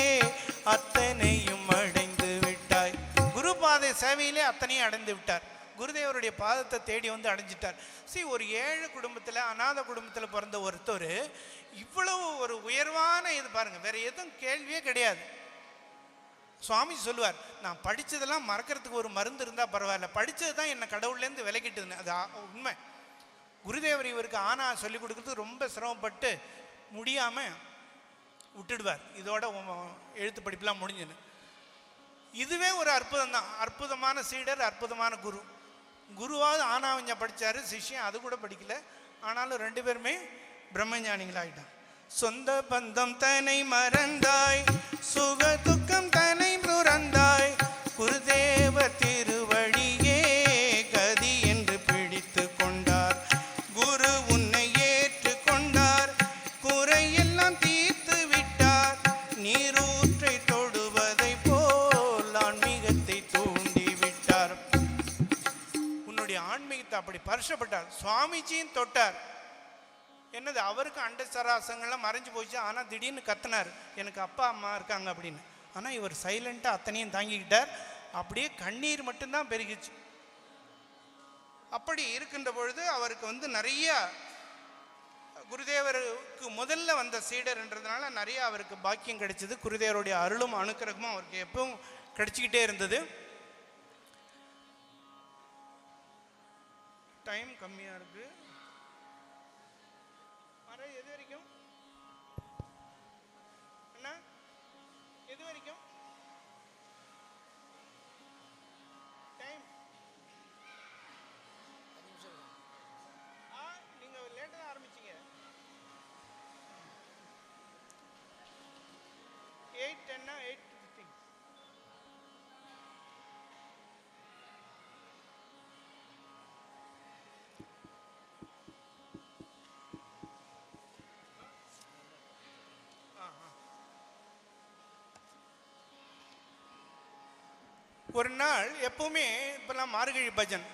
அத்தனையும் அடைந்து விட்டாய். குருபாத சேவையிலே அத்தனையும் அடைந்து விட்டார். குருதேவருடைய பாதத்தை தேடி வந்து அடைஞ்சிட்டார். ஒரு ஏழு குடும்பத்தில், அநாத குடும்பத்தில் பிறந்த ஒருத்தர் இவ்வளவு ஒரு உயர்வான இது பாருங்க, வேற எதுவும் கேள்வியே கிடையாது. சுவாமி சொல்லுவார், நான் படித்ததெல்லாம் மறக்கிறதுக்கு ஒரு மருந்து இருந்தால் பரவாயில்ல, படித்தது தான் என்னை கடவுள்லேருந்து விலகிட்டுதுன்னு. அது உண்மை. குருதேவர் இவருக்கு ஆனா சொல்லிக் கொடுக்குறது ரொம்ப சிரமப்பட்டு முடியாமல் விட்டுடுவார். இதோட எழுத்து படிப்புலாம் முடிஞ்சுன்னு. இதுவே ஒரு அற்புதம் தான். அற்புதமான சீடர், அற்புதமான குரு. குருவாவது ஆனாவஞ்ச படித்தார், சிஷ்யன் அது கூட படிக்கல. ஆனாலும் ரெண்டு பேருமே பிரம்மஞானிகளாகிட்டான். சொந்த பந்தம் தன்னை மறந்தாய், சுக துக்கம் தன்னை துறந்தாய், குருதேவ திருவடியே கதி என்று பிடித்து கொண்டார். குரு உன்னை ஏற்று கொண்டார், குறையெல்லாம் தீர்த்து விட்டார். நீரூற்றை தொடுவதை போல் ஆன்மீகத்தை தூண்டி விட்டார். உன்னுடைய ஆன்மீகத்தை அப்படி பரிசப்பட்டார். சுவாமிஜியும் தொட்டார். என்னது, அவருக்கு அண்ட சராசங்கள்லாம் மறைஞ்சு போச்சு. ஆனால் திடீர்னு கத்தினார், எனக்கு அப்பா அம்மா இருக்காங்க அப்படின்னு. ஆனால் இவர் சைலண்ட்டாக அத்தனையும் தாங்கிக்கிட்டார். அப்படியே கண்ணீர் மட்டும்தான் பெருகிச்சு. அப்படி இருக்கின்ற பொழுது அவருக்கு நிறைய குருதேவருக்கு முதல்ல வந்த சீடர்ன்றதுனால நிறைய அவருக்கு பாக்கியம் கிடைச்சது. குருதேவருடைய அருளும் அனுக்கிரகமும் அவருக்கு எப்பவும் கிடைச்சிக்கிட்டே இருந்தது. டைம் கம்மியாக இருக்கு. எது வரைக்கும் அண்ணா, எது வரைக்கும் டைம்? நீங்க லேட்டா தான் ஆரம்பிச்சீங்க. 8:10 8:15. ஒரு நாள் எப்பவுமே இப்பெல்லாம் மார்கழி பஜன்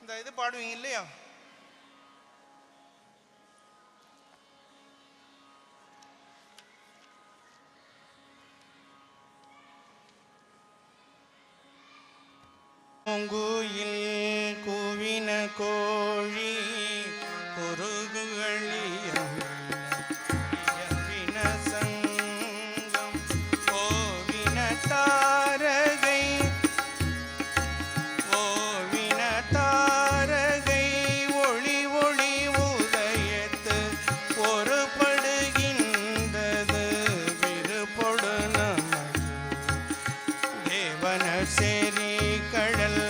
இந்த இது பாடுவீங்க இல்லையா? பூங்குயில் கூவின கோழி குருகுகளியம் சங்கம் ஓவின தாரகை ஒளி ஒளி உதயத்து ஒரு படுகின்றது விருப்பொடு நமது தேவன சேரி கடல்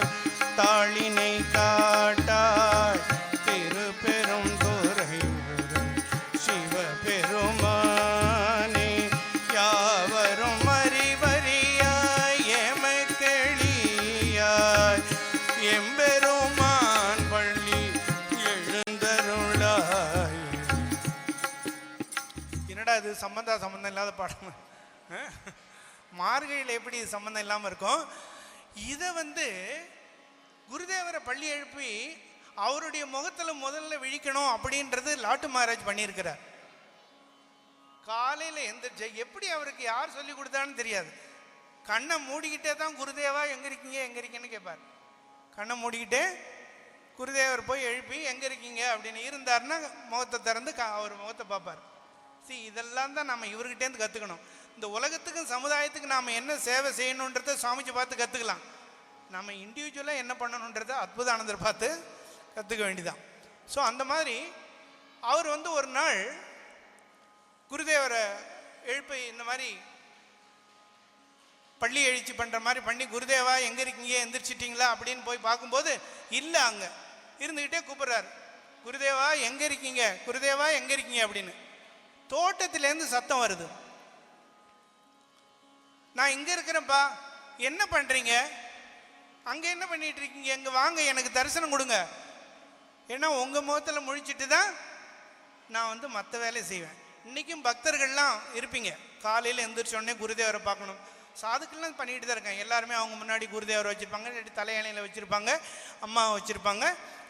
தாளினை காட்டாய் திருப்பெரும் துறை சிவபெருமானே யாவரும் அறிவறியாய் எமக்கெளியாய் எம்பெருமான் பள்ளி எழுந்தருளாய். என்னடா இது சம்பந்தம் இல்லாத பாடம். மார்கழியில் எப்படி சம்பந்தம் இல்லாமல் இருக்கும்? இதை குருதேவரை பள்ளி எழுப்பி அவருடைய முகத்தில் முதல்ல விழிக்கணும் அப்படின்றது லாட்டு மகாராஜ் பண்ணியிருக்கிறார். காலையில் எந்திரிச்ச எப்படி அவருக்கு யார் சொல்லி கொடுத்தான்னு தெரியாது. கண்ணை மூடிக்கிட்டே தான் குருதேவா எங்கே இருக்கீங்கன்னு கேட்பார். கண்ணை மூடிக்கிட்டே குருதேவர் போய் எழுப்பி எங்கே இருக்கீங்க அப்படின்னு இருந்தாருன்னா முகத்தை திறந்து அவர் முகத்தை பார்ப்பார். இதெல்லாம் தான் நம்ம இவர்கிட்டேருந்து கற்றுக்கணும். இந்த உலகத்துக்கும் சமுதாயத்துக்கு நாம் என்ன சேவை செய்யணுன்றதை சுவாமிஜி பார்த்து கற்றுக்கலாம். நம்ம இண்டிவிஜுவலாக என்ன பண்ணணுன்றதை அற்புதானந்தர் பார்த்து கற்றுக்க வேண்டிதான். ஸோ அந்த மாதிரி அவர் ஒரு நாள் குருதேவரை எழுப்பி இந்த மாதிரி பள்ளி எழுச்சி பண்ணுற மாதிரி பண்ணி, குருதேவா எங்கே இருக்கீங்க, எந்திரிச்சிட்டிங்களா அப்படின்னு போய் பார்க்கும்போது இல்லை, அங்கே இருந்துக்கிட்டே கூப்பிட்றாரு, குருதேவா எங்கே இருக்கீங்க, குருதேவா எங்கே இருக்கீங்க அப்படின்னு. தோட்டத்திலேருந்து சத்தம் வருது. நான் இங்கே இருக்கிறேன்ப்பா, என்ன பண்ணுறீங்க, அங்கே என்ன பண்ணிட்டு இருக்கீங்க, எங்கே வாங்க எனக்கு தரிசனம் கொடுங்க. ஏன்னா உங்கள் முகத்தில் முழிச்சிட்டு தான் நான் மற்ற வேலையை செய்வேன். இன்றைக்கும் பக்தர்கள்லாம் இருப்பீங்க, காலையில் எந்திரிச்சோடனே குருதேவரை பார்க்கணும். சாதுக்கள்லாம் பண்ணிட்டு தான் இருக்காங்க. எல்லாருமே அவங்க முன்னாடி குருதேவரை வச்சுருப்பாங்க, தலையணையில் வச்சுருப்பாங்க, அம்மாவை வச்சுருப்பாங்க.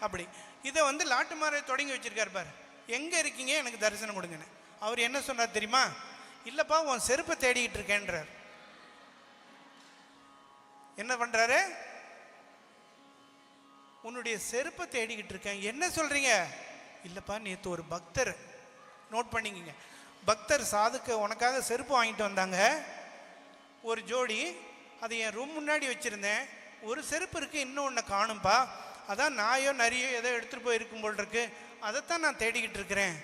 அப்படி இதை லாட்டு மகாராஜ் தொடங்கி வச்சுருக்காரு பாரு. எங்கே இருக்கீங்க எனக்கு தரிசனம் கொடுங்கன்னு. அவர் என்ன சொன்னார் தெரியுமா? இல்லைப்பா உன் செருப்பை தேடிக்கிட்டு இருக்கேன்றார். என்ன பண்ணுறாரு? உன்னுடைய செருப்பை தேடிக்கிட்டு இருக்கேன். என்ன சொல்கிறீங்க? இல்லைப்பா நேற்று ஒரு பக்தர், நோட் பண்ணிக்கங்க, பக்தர் சாதுக்கு உனக்காக செருப்பு வாங்கிட்டு வந்தாங்க ஒரு ஜோடி. அது என் ரூம் முன்னாடி வச்சுருந்தேன். ஒரு செருப்பு இருக்குது, இன்னும் ஒன்று காணும்பா. அதான் நாயோ நரியோ ஏதோ எடுத்துகிட்டு போய் இருக்கும் போல் இருக்கு, அதைத்தான் நான் தேடிக்கிட்டு இருக்கிறேன்.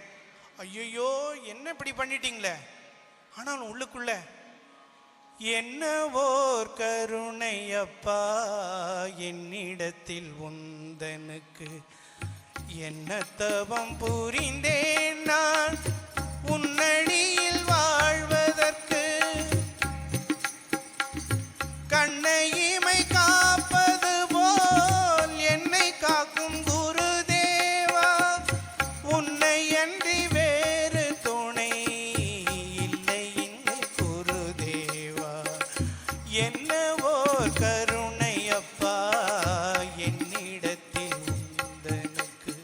ஐயோ என்ன இப்படி பண்ணிட்டீங்களே. ஆனால் உள்ளுக்குள்ள என்னவோர் கருணையப்பா என்னிடத்தில் உந்தனுக்கு என்ன தவம் புரிந்தேன் நான், உன்னடியில் வாழ்வதற்கு கண்ணை இமை காப்பது போல் என்னை காக்கும் குருதேவா, உன்னை அன்றி வேறு துணை இல்லை இங்கு குருதேவா. என்னவோ கருணை அப்பா என்னிடத்தில் உந்தனுக்கு.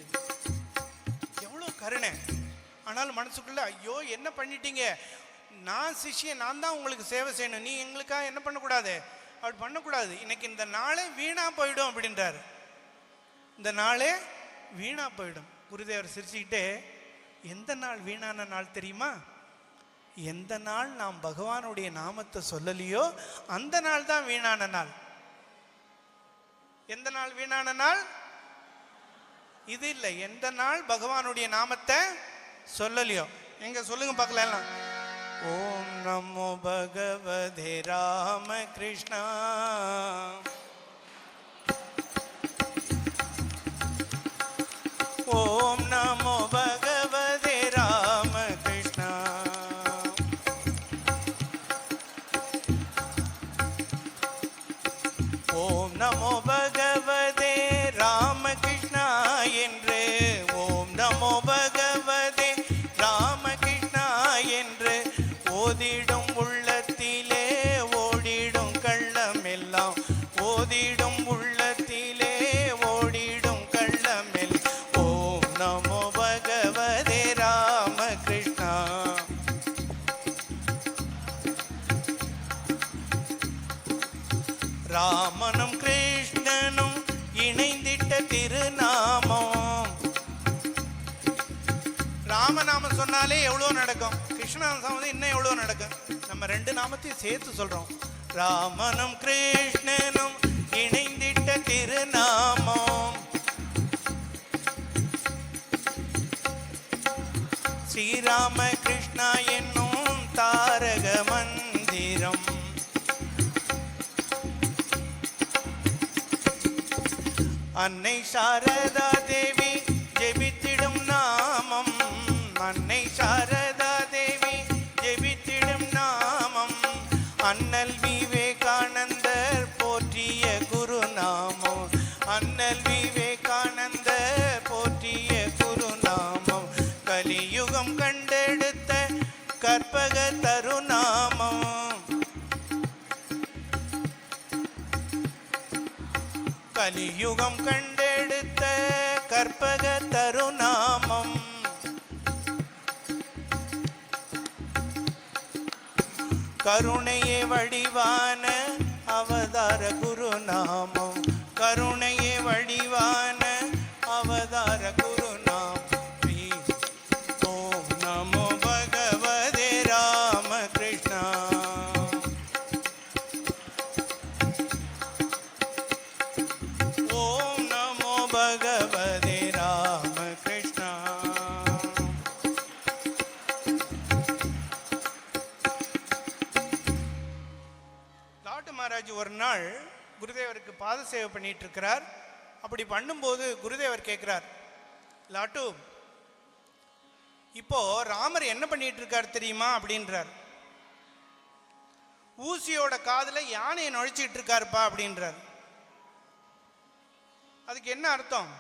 எவ்வளோ கருணை! ஆனால் மனசுக்குள்ள ஐயோ என்ன பண்ணிட்டீங்க, நான் சிஷ்யன், நான் தான் உங்களுக்கு சேவை செய்யணும், நீ எங்களுக்காக என்ன பண்ணக்கூடாது, அப்படி பண்ணக்கூடாது, இன்னைக்கு இந்த நாளே வீணா போயிடும் அப்படின்றார். இந்த நாளே வீணா போயிடும். குருதேவர் சிரிச்சுக்கிட்டே, எந்த நாள் வீணான நாள் தெரியுமா? எந்த நாள் நாம் பகவானுடைய நாமத்தை சொல்லலையோ அந்த நாள் தான் வீணான நாள். எந்த நாள் வீணான நாள்? இது இல்லை. எந்த நாள் பகவானுடைய நாமத்தை சொல்லலையோ. எங்க சொல்லுங்க பார்க்கலாம். ஓம் நமோ பகவதே ராம கிருஷ்ணா. ஓம் நமோ பகவதே ராம கிருஷ்ணா. ஓம் நமோ பகவதே ராம கிருஷ்ணா என்று, ஓம் நமோ பகவதே ராம கிருஷ்ணா என்று ஓதிடும் உள்ளத்திலே ஓடிடும் கள்ளம் எல்லாம், ஓதிடும் உள்ளத்திலே ஓடிடும் கள்ளம் எல்லாம். ஓம் நமோ பகவதே ராம கிருஷ்ணா. ராமனும் கிருஷ்ணனும் இணைந்திட்ட திருநாமம். ராமநாமம் சொன்னாலே எவ்வளோ நடக்கும், கிருஷ்ணநாமம் இன்னும் எவ்வளோ நடக்கும். நம்ம ரெண்டு நாமத்தையும் சேர்த்து சொல்றோம். ராமனும் கிருஷ்ணனும் இணைந்திட்ட திருநாமம். ஸ்ரீராம கிருஷ்ணா என்னும் தாரக மந்திரம். அன்னை சாரதா தேவி ஜெபித்திடும் நாமம். அன்னை சாரதா தேவி ஜெபித்திடும் நாமம். அண்ணல் விவேகானந்தர் போற்றிய குருநாமம். அண்ணல் விவேகானந்தர் போற்றிய குருநாமம். கலியுகம் கண்டெடுத்த கற்பக தருநாமம். கலியுகம் கண்டெடுத்த கற்பக தருநாமம். கருணையே வடிவான அவதார குருநாமம். கருணையே வடிவான அவதார குருநாமம். ஓம் நமோ பகவதே ராம கிருஷ்ணா. ஓம் நமோ பகவதே ராம கிருஷ்ணா. லாட்டு மகாராஜ் ஒரு நாள் குருதேவருக்கு பாத சேவை பண்ணிட்டு இருக்கிறார். அப்படி பண்ணும்போது குருதேவர் கேட்கிறார், லாட்டு இப்போ ராமர் என்ன பண்ணிட்டு இருக்கார் தெரியுமா அப்படின்றார். ஊசியோட காதுல யானையை நுழைச்சிட்டு இருக்காருப்பா அப்படின்றார். அதுக்கு என்ன அர்த்தம்?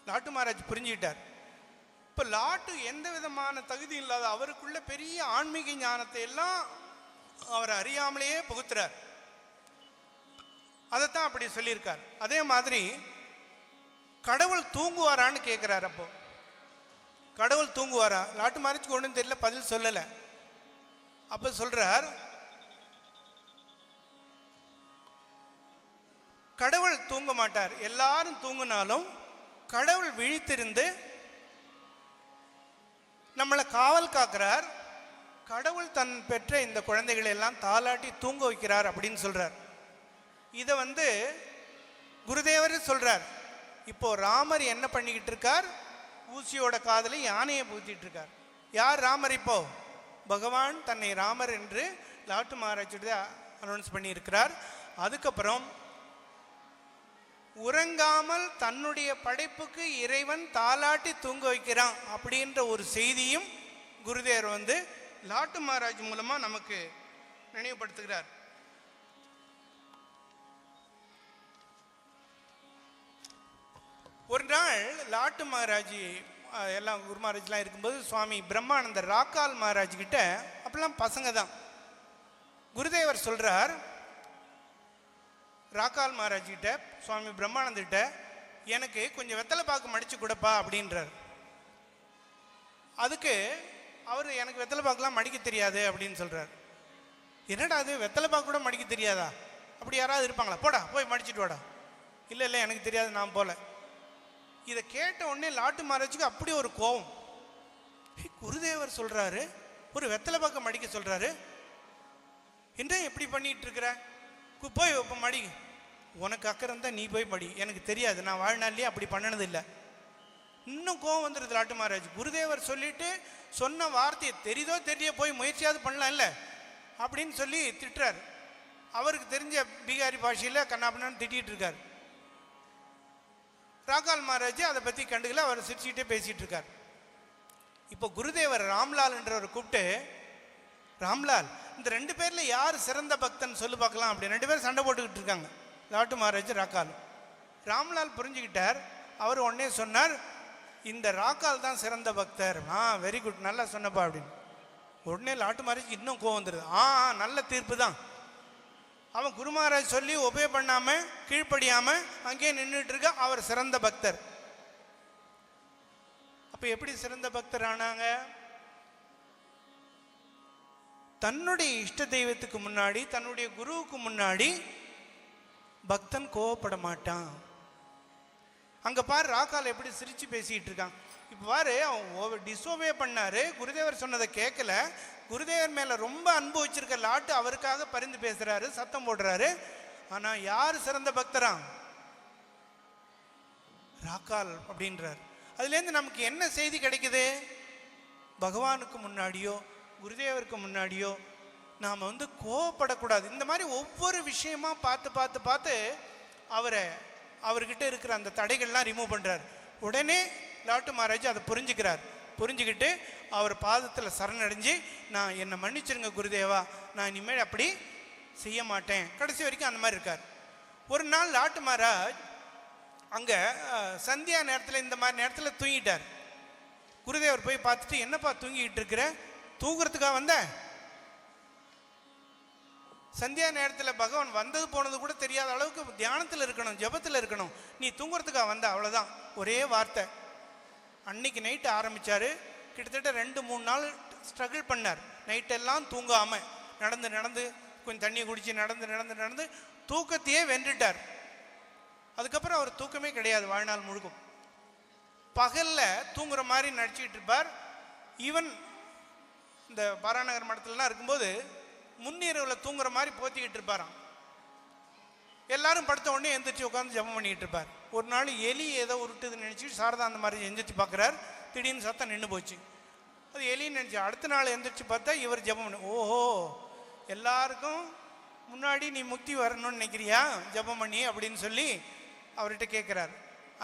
லாட்டு மகாராஜ் புரிஞ்சுக்கிட்டார். இப்ப லாட்டு எந்த விதமான தகுதி இல்லாத அவருக்குள்ள பெரிய ஆன்மீக ஞானத்தை எல்லாம் அவர் அறியாமலேயே புகுத்துறார். அதைத்தான் அப்படி சொல்லியிருக்கார். அதே மாதிரி கடவுள் தூங்குவாரான்னு கேட்கிறார். அப்போ கடவுள் தூங்குவாரா? லாட்டு மகாராஜ்க்கு ஒன்றும் தெரியல, பதில் சொல்லலை. அப்ப சொல்றார், கடவுள் தூங்க மாட்டார். எல்லாரும் தூங்கினாலும் கடவுள் விழித்திருந்து நம்மளை காவல் காக்கிறார். கடவுள் தன் பெற்ற இந்த குழந்தைகளை எல்லாம் தாலாட்டி தூங்க வைக்கிறார் அப்படின்னு சொல்றார். இதை குருதேவர் சொல்றார். இப்போ ராமர் என்ன பண்ணிக்கிட்டு இருக்கார்? ஊசியோட காதலை யானையை பூத்திட்டு இருக்கார். யார் ராமர்? இப்போ பகவான் தன்னை ராமர் என்று லாட்டு மகாராஜ் அனௌன்ஸ் பண்ணி இருக்கிறார். அதுக்கப்புறம் உறங்காமல் தன்னுடைய படைப்புக்கு இறைவன் தாலாட்டி தூங்க வைக்கிறான் அப்படின்ற ஒரு செய்தியும் குருதேவர் லாட்டு மகாராஜ் மூலமா நமக்கு நினைவுபடுத்துகிறார். ஒரு நாள் லாட்டு மகாராஜ் எல்லாம் குரு மகாராஜ்லாம் இருக்கும்போது சுவாமி பிரம்மானந்தர் ராக்கால் மகாராஜ் கிட்ட, அப்பெல்லாம் பசங்க தான், குருதேவர் சொல்றார் ராக்கால் மகாராஜ் கிட்ட, சுவாமி பிரம்மானந்தர்கிட்ட, எனக்கு கொஞ்சம் வெத்தலை பாக்கு மடிச்சு கொடுப்பா அப்படின்றார். அதுக்கு அவர் எனக்கு வெத்தலை பாக்குலாம் மடிக்க தெரியாது அப்படின்னு சொல்றார். என்னடா அது, வெத்தலை பாக்கு கூட மடிக்க தெரியாதா? அப்படி யாராவது இருப்பாங்களா? போடா போய் மடிச்சிட்டு வாடா. இல்லை இல்லை எனக்கு தெரியாது, நான் போல. இதை கேட்ட உடனே லாட்டு மகாராஜுக்கு அப்படி ஒரு கோபம். குருதேவர் சொல்றாரு, ஒரு வெத்தலை பாக்க மடிக்க சொல்றாரு, என்ன எப்படி பண்ணிட்டு இருக்கிற? போய் இப்போ மடி, உனக்கு அக்கறை இருந்தால் நீ போய் மடி, எனக்கு தெரியாது, நான் வாழ்நாள்லேயே அப்படி பண்ணினது இல்லை. இன்னும் கோவம் வந்துடுது லாட்டு மகாராஜ். குருதேவர் சொல்லிட்டு சொன்ன வார்த்தையை தெரியுதோ தெரிய போய் முயற்சியாவது பண்ணலாம் இல்லை அப்படின்னு சொல்லி திட்டுறாரு. அவருக்கு தெரிஞ்ச பீகாரி பாஷையில் கண்ணாப்பண்ணான்னு திட்டிகிட்டு இருக்கார். ராக்கால் மகாராஜ் அதை பற்றி கண்டுக்கல, அவர் சிரிச்சுக்கிட்டே பேசிகிட்டு இருக்கார். இப்போ குருதேவர் ராம்லால்ன்றவர் கூப்பிட்டு, ராம்லால், இந்த 2 பேரில் யார் சிறந்த பக்தன் சொல்லு பார்க்கலாம் அப்படி 2 பேர் சண்டை போட்டுக்கிட்டு இருக்காங்க, லாட்டு மகாராஜ் ராக்கால். ராம்லால் புரிஞ்சுக்கிட்டார். அவர் உடனே சொன்னார், இந்த ராக்கால் தான் சிறந்த பக்தர். வெரி குட், நல்லா சொன்னப்பா அப்படின்னு. உடனே லாட்டு மகாராஜ் இன்னும் கோவம் வந்துடுது. நல்ல தீர்ப்பு தான். அவன் குரு மகாராஜ் சொல்லி ஒபே பண்ணாம கீழ்ப்படியாம அங்கே நின்றுட்டு இருக்க, அவர் சிறந்த பக்தர். அப்ப எப்படி சிறந்த பக்தர் ஆனாங்க? தன்னுடைய இஷ்ட தெய்வத்துக்கு முன்னாடி, தன்னுடைய குருவுக்கு முன்னாடி பக்தன் கோவப்பட மாட்டான். அங்க பாரு ராக்கால் எப்படி சிரிச்சு பேசிட்டு இருக்கான். இப்ப பாரு, அவன் டிஸ்ஓபே பண்ணாரு, குருதேவர் சொன்னதை கேட்கல, குருதேவர் மேல ரொம்ப அன்பு வச்சிருக்க லாட்டு அவருக்காக பரிந்து பேசுறாரு, சத்தம் போடுறாரு. ஆனா யார் சிறந்த பக்தரா? ராக்கால் அப்படின்றார். அதுல இருந்து நமக்கு என்ன செய்தி கிடைக்குது? பகவானுக்கு முன்னாடியோ குருதேவருக்கு முன்னாடியோ நாம் கோவப்படக்கூடாது. இந்த மாதிரி ஒவ்வொரு விஷயமா பார்த்து பார்த்து பார்த்து அவர்கிட்ட இருக்கிற அந்த தடைகள்லாம் ரிமூவ் பண்ணுறார். உடனே லாட்டு மகாராஜ் அதை புரிஞ்சுக்கிட்டு அவர் பாதத்தில் சரணடைஞ்சு, நான் என்னை மன்னிச்சிருங்க குருதேவா, நான் இனிமேல் அப்படி செய்ய மாட்டேன், கடைசி வரைக்கும் அந்த மாதிரி இருக்கார். ஒரு நாள் லாட்டு மகாராஜ் அங்கே சந்தியா நேரத்தில் இந்த மாதிரி நேரத்தில் தூங்கிட்டார். குருதேவர் போய் பார்த்துட்டு, என்னப்பா தூங்கிட்டு இருக்கிற, தூங்குறதுக்காக வந்த? சந்தியா நேரத்தில் பகவான் வந்தது போனது கூட தெரியாத அளவுக்கு தியானத்தில் இருக்கணும், ஜபத்தில் இருக்கணும், நீ தூங்குறதுக்காக வந்த, அவ்வளோதான். ஒரே வார்த்தை. அன்னைக்கு நைட்டு ஆரம்பித்தார். கிட்டத்தட்ட 2-3 நாள் ஸ்ட்ரகிள் பண்ணார். நைட்டெல்லாம் தூங்காமல் நடந்து கொஞ்சம் தண்ணியை குடித்து நடந்து தூக்கத்தையே வென்றுட்டார். அதுக்கப்புறம் அவர் தூக்கமே கிடையாது வாழ்நாள் முழுக்கும். பகலில் தூங்குற மாதிரி நடிச்சுக்கிட்டு இருப்பார். ஈவன் இந்த பாராநகர் மடத்துலலாம் இருக்கும்போது முன்னிரவில் தூங்குற மாதிரி போத்திக்கிட்டு இருப்பாராம். எல்லாரும் படுத்த உடனே எந்திரிச்சு உட்காந்து ஜபம் பண்ணிக்கிட்டு இருப்பார். ஒரு நாள் எலி ஏதோ உருட்டுதுன்னு நினச்சி சாரதா அந்த மாதிரி எந்திரிச்சு பார்க்குறார். திடீர்னு சத்தம் நின்று போச்சு. அது எலின்னு நினச்சி அடுத்த நாள் எந்திரிச்சு பார்த்தா இவர் ஜபம் பண்ணி, ஓஹோ எல்லாருக்கும் முன்னாடி நீ முக்தி வரணும்னு நினைக்கிறியா ஜபம் பண்ணி அப்படின்னு சொல்லி அவர்கிட்ட கேட்குறாரு.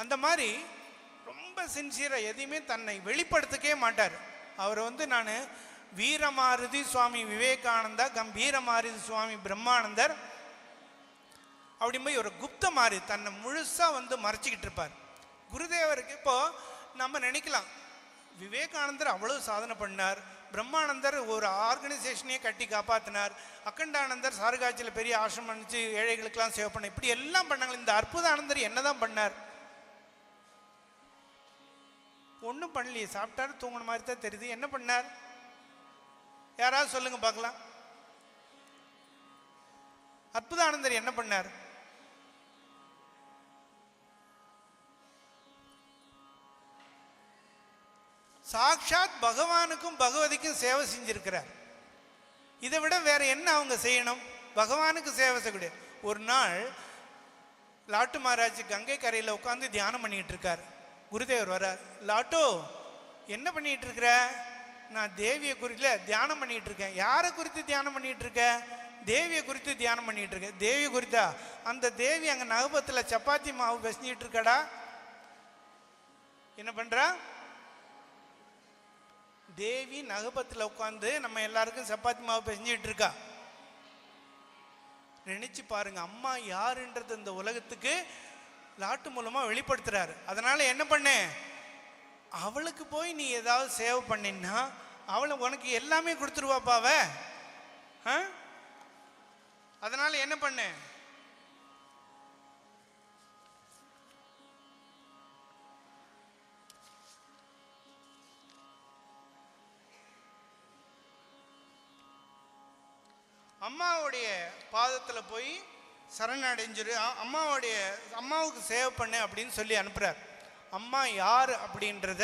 அந்த மாதிரி ரொம்ப சின்சியராக எதையுமே தன்னை வெளிப்படுத்தவே மாட்டார். அவர் நான் வீரமாருதி சுவாமி விவேகானந்தா, கம்பீரமாருதி சுவாமி பிரம்மானந்தர் அப்படி போய் ஒரு குப்த மாறி தன்னை முழுசா மறைச்சிக்கிட்டு இருப்பார். குருதேவருக்கு இப்போ நம்ம நினைக்கலாம், விவேகானந்தர் அவ்வளவு சாதனை பண்ணார், பிரம்மானந்தர் ஒரு ஆர்கனைசேஷனையே கட்டி காப்பாற்றினார், அக்கண்டானந்தர் சாருகாட்சியில் பெரிய ஆசிரமம் அனுப்பிச்சு ஏழைகளுக்கெல்லாம் சேவை பண்ண, இப்படி எல்லாம் பண்ணாங்க. இந்த அற்புதானந்தர் என்னதான் பண்ணார்? ஒன்றும் பண்ணலையே, சாப்பிட்டாரு தூங்கின மாதிரி தான் தெரியுது. என்ன பண்ணார்? யாராவது சொல்லுங்க பார்க்கலாம். அற்புதானந்தர் என்ன பண்ணார்? சாக்ஷாத் பகவானுக்கும் பகவதிக்கும் சேவை செஞ்சிருக்கிறார். இதை விட வேற என்ன அவங்க செய்யணும்? பகவானுக்கு சேவை செய்யக்கூடிய. ஒரு நாள் லாட்டு மகாராஜ் கங்கை கரையில் உட்காந்து தியானம் பண்ணிட்டு இருக்கார். குருதேவர் வர்றார். லாட்டோ என்ன பண்ணிட்டு இருக்கிற? நான் தேவியை குறித்து தியானம் பண்ணிட்டு இருக்கேன். யாரை குறித்து தியானம் பண்ணிட்டு இருக்க? தேவியை குறித்து தியானம் பண்ணிட்டு இருக்க. தேவி குறித்தா? அந்த தேவி அங்கே நகபத்தில் சப்பாத்தி மாவு பிசைஞ்சிட்டு இருக்கடா. என்ன பண்றா? தேவி நகபத்தில் உட்காந்து நம்ம எல்லாருக்கும் சப்பாத்தி மாவு பிசைஞ்சிட்டு இருக்கா. நினைச்சு பாருங்க, அம்மா யாருன்றது இந்த உலகத்துக்கு லாட்டு மூலமா வெளிப்படுத்துறாரு. அதனால என்ன பண்ண, அவளுக்கு போய் நீ ஏதாவது சேவை பண்ணினா அவளை உனக்கு எல்லாமே கொடுத்துருவாப்பாவ. அதனால என்ன பண்ண, அம்மாவுடைய பாதத்தில் போய் சரணடைஞ்சிரு, அம்மாவுக்கு சேவை பண்ணு அப்படின்னு சொல்லி அனுப்புகிறார். அம்மா யார் அப்படின்றத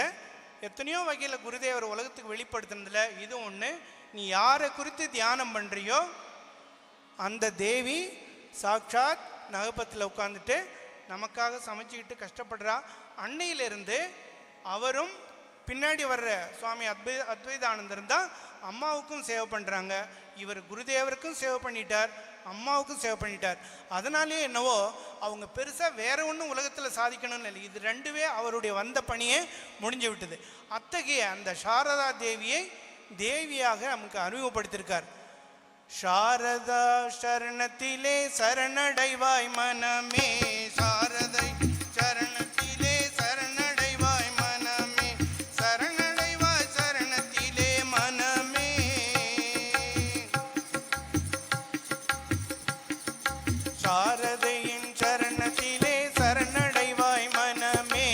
எத்தனையோ வகையில் குருதேவர் உலகத்துக்கு வெளிப்படுத்துனதில் இது ஒன்று. நீ யாரை குறித்து தியானம் பண்ணுறியோ அந்த தேவி சாட்சாத் நகபத்தில் உட்காந்துட்டு நமக்காக சமைச்சிக்கிட்டு கஷ்டப்படுறா. அன்னையிலிருந்து அவரும் பின்னாடி வர்ற சுவாமி அத்வைதானந்தர் தான் அம்மாவுக்கும் சேவை பண்ணுறாங்க. இவர் குருதேவருக்கும் சேவை பண்ணிட்டார், அம்மாவுக்கும் சேவை பண்ணிட்டார். அதனாலேயே என்னவோ அவங்க பெருசாக வேற ஒன்றும் உலகத்தில் சாதிக்கணும்னு இல்லை. இது ரெண்டுவே அவருடைய வந்த பணியே முடிஞ்சு விட்டது. அத்தகைய அந்த சாரதா தேவியை தேவியாக நமக்கு அறிமுகப்படுத்தியிருக்கார். சாரதா சரணத்திலே சரணடைவாய் மனமே, சாரதை சரணத்திலே சரணடைவாய் மனமே, சரணடைவாய் சரணத்திலே மனமே. சாரதையின் சரணத்திலே சரணடைவாய் மனமே,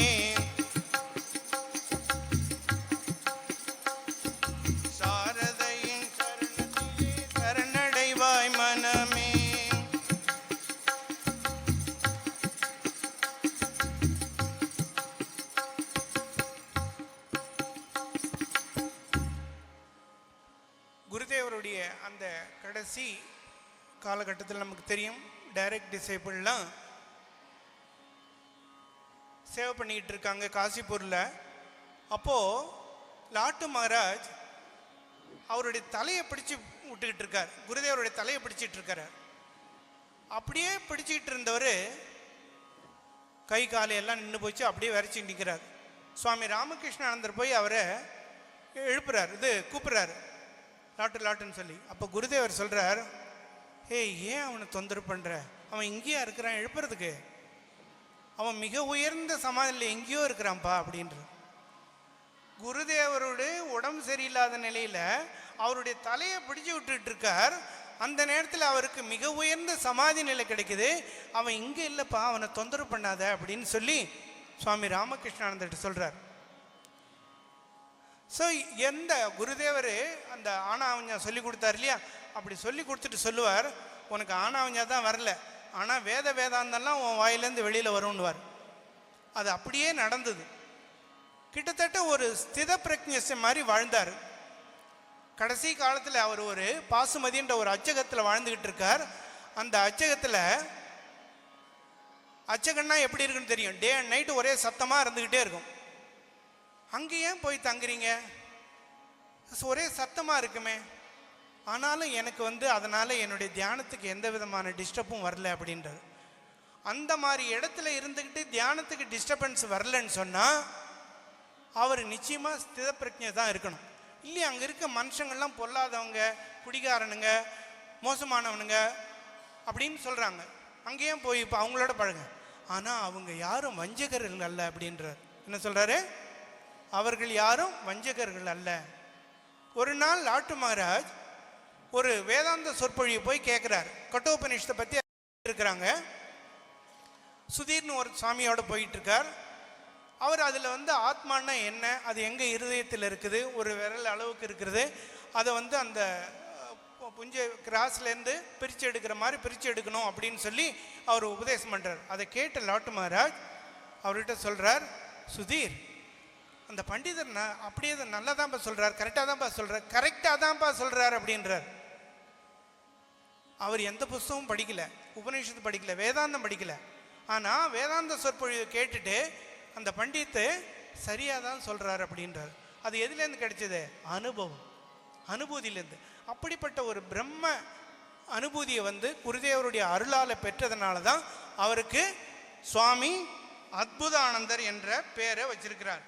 சாரதையின் சரணத்திலே சரணடைவாய் மனமே. குருதேவருடைய அந்த கடைசி காலகட்டத்தில் நமக்கு தெரியும், டைரக்ட் டிசைபிள்லாம் சேவை பண்ணிக்கிட்டு இருக்காங்க காசிப்பூரில். அப்போது லாட்டு மகாராஜ் அவருடைய தலையை பிடிச்சி விட்டுக்கிட்டு இருக்கார், குருதேவருடைய தலையை பிடிச்சிட்டு இருக்கார். அப்படியே பிடிச்சிக்கிட்டு இருந்தவர் கை காலையெல்லாம் நின்று போச்சு, அப்படியே வரைச்சி நிற்கிறார். சுவாமி ராமகிருஷ்ணானந்தர் போய் அவரை எழுப்புறார், கூப்பிட்றாரு லாட்டுன்னு சொல்லி. அப்போ குருதேவர் சொல்கிறார், ஏன் அவனை தொந்தரவு பண்ணுற, அவன் இங்கேயா இருக்கிறான் எழுப்புறதுக்கு, அவன் மிக உயர்ந்த சமாதியில் எங்கேயோ இருக்கிறான்ப்பா அப்படின்ற. குருதேவருடைய உடம்பு சரியில்லாத நிலையில் அவருடைய தலையை பிடிச்சி விட்டுட்டு இருக்கார். அந்த நேரத்தில் அவருக்கு மிக உயர்ந்த சமாதி நிலை கிடைக்குது. அவன் இங்கே இல்லைப்பா, அவனை தொந்தரவு பண்ணாத அப்படின்னு சொல்லி சுவாமி ராமகிருஷ்ணானந்தர்கிட்ட சொல்கிறார். ஸோ எந்த குருதேவர் அந்த ஆணாவஞ்சா சொல்லி கொடுத்தார் இல்லையா, அப்படி சொல்லி கொடுத்துட்டு சொல்லுவார், உனக்கு ஆணாவஞ்சா தான் வரல, ஆனால் வேதாந்தம்லாம் உன் வாயிலேருந்து வெளியில் வரும்னுவார். அது அப்படியே நடந்தது. கிட்டத்தட்ட ஒரு ஸ்தித பிரக்ஞை மாதிரி வாழ்ந்தார். கடைசி காலத்தில் அவர் ஒரு பாசுமதின்ற ஒரு அச்சகத்தில் வாழ்ந்துக்கிட்டு இருக்கார். அந்த அச்சகன்னா எப்படி இருக்குன்னு தெரியும், டே அண்ட் நைட்டு ஒரே சத்தமாக இருந்துக்கிட்டே இருக்கும். அங்கே ஏன் போய் தங்குறீங்க, ஒரே சத்தமாக இருக்குமே, ஆனாலும் எனக்கு அதனால் என்னுடைய தியானத்துக்கு எந்த விதமான டிஸ்டர்பும் வரல அப்படின்றது. அந்த மாதிரி இடத்துல இருந்துக்கிட்டு தியானத்துக்கு டிஸ்டர்பன்ஸ் வரலன்னு சொன்னால் அவர் நிச்சயமாக ஸ்தித பிரஜை தான் இருக்கணும். இல்லையா, அங்கே இருக்க மனுஷங்கள்லாம் பொல்லாதவங்க, குடிகாரனுங்க, மோசமானவனுங்க அப்படின்னு சொல்கிறாங்க. அங்கேயும் போய் இப்போ அவங்களோட பழங்க. ஆனால் அவங்க யாரும் வஞ்சகர்கள் அல்ல அப்படின்றார். என்ன சொல்கிறாரு, அவர்கள் யாரும் வஞ்சகர்கள் அல்ல. ஒரு நாள் லாட்டு மகாராஜ் ஒரு வேதாந்த சொற்பொழியை போய் கேட்குறாரு. கட்டோபனிஷத்தை பற்றி இருக்கிறாங்க. சுதீர்னு ஒரு சுவாமியோட போயிட்டு இருக்கார். அவர் அதில் ஆத்மானா என்ன, அது எங்கே இருதயத்தில் இருக்குது, ஒரு விரல் அளவுக்கு இருக்கிறது, அதை அந்த புஞ்ச கிராஸ்லேருந்து பிரித்து எடுக்கிற மாதிரி பிரித்து எடுக்கணும் அப்படின்னு சொல்லி அவர் உபதேசம் பண்ணுறார். அதை கேட்ட லாட்டு மகாராஜ் அவர்கிட்ட சொல்கிறார், சுதீர், அந்த பண்டிதர் அப்படியே நல்லா தான்ப்பா சொல்கிறார், கரெக்டாக தான்ப்பா சொல்கிறார் அப்படின்றார். அவர் எந்த புஸ்தகமும் படிக்கலை, உபநிஷத்து படிக்கலை, வேதாந்தம் படிக்கலை. ஆனால் வேதாந்த சொற்பொழிவை கேட்டுட்டு அந்த பண்டித்து சரியாக தான் சொல்கிறார் அப்படின்றார். அது எதுலேருந்து கிடைச்சது, அனுபவம், அனுபூதியிலேருந்து. அப்படிப்பட்ட ஒரு பிரம்ம அனுபூதியை வந்து குருதேவருடைய அருளால் பெற்றதுனால தான் அவருக்கு சுவாமி அற்புதானந்தர் என்ற பெயரை வச்சிருக்கிறார்.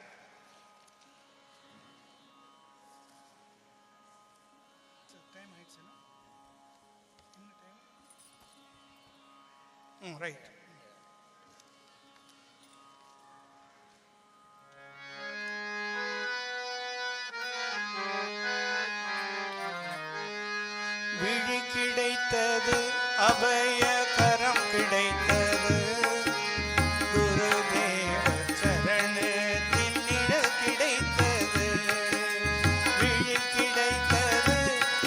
ரைட். விழி கிடைத்தது, அபய கரம் கிடைத்தது, குருதேவ சரணத்தின் நிழல் கிடைத்தது. விழி கிடைத்தது,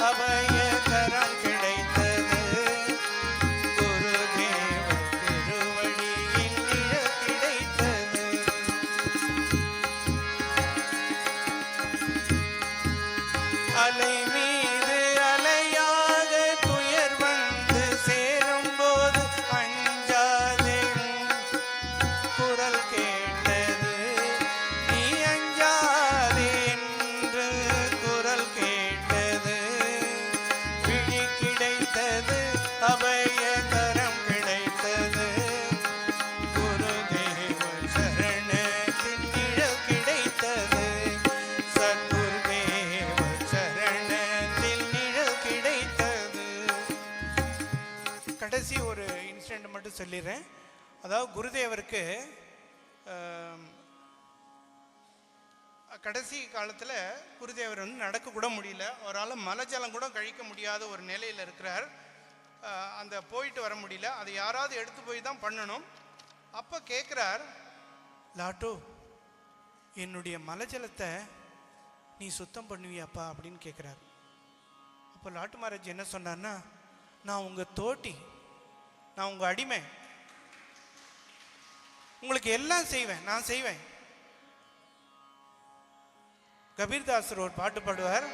அபய கரம் கிடைத்தது, குருதேவ திருவடியின் நிழல் கிடைத்தது. அலை மீது அலையாக துயர் வந்து சேரும்போது அஞ்சாதே குரல் கேட்டது, நீ அஞ்சாதே என்று குரல் கேட்டது. விழி கிடைத்தது, அபய கரம் கிடைத்தது, குருதேவ சரணத்தின் நிழல் கிடைத்தது, சத்குருதேவ சரணத்தில் நிழல் கிடைத்தது. கடைசி ஒரு இன்சிடென்ட் மட்டும் சொல்லிடுறேன். அதாவது குருதேவருக்கு கடைசி காலத்தில் குருதேவர் வந்து நடக்க கூட முடியல, அவரால் மலஜலம் கூட கழிக்க முடியாத ஒரு நிலையில் இருக்கிறார். அந்த போயிட்டு வர முடியல, அதை யாராவது எடுத்து போய் தான் பண்ணணும். அப்போ கேட்குறார், லாட்டோ என்னுடைய மலஜலத்தை நீ சுத்தம் பண்ணுவியாப்பா அப்படின்னு கேட்குறாரு. அப்போ லாட்டு மகாராஜ் என்ன சொன்னார்னா, நான் உங்கள் தோட்டி, நான் உங்கள் அடிமை, உங்களுக்கு எல்லாம் செய்வேன், நான் செய்வேன். கபீர்தாசர் ஒரு பாட்டு பாடுவார்,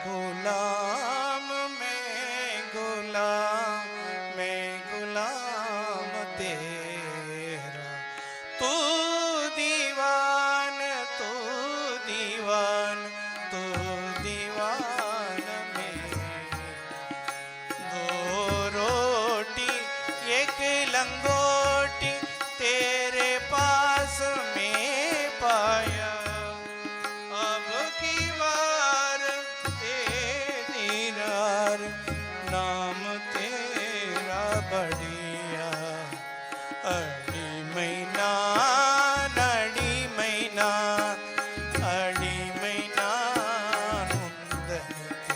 குலாம் மே குலாம் மே குலாம் தேரா, தூ दीवान तू दीवान तू दीवान में, दो रोटी एक लंगोटी तेरे पास में पाया, अब की बार तेरी रार नाम तेरा बढ़िया, अड़ी நான் அடிமை நான், அடிமை நான் உந்தனுக்கு,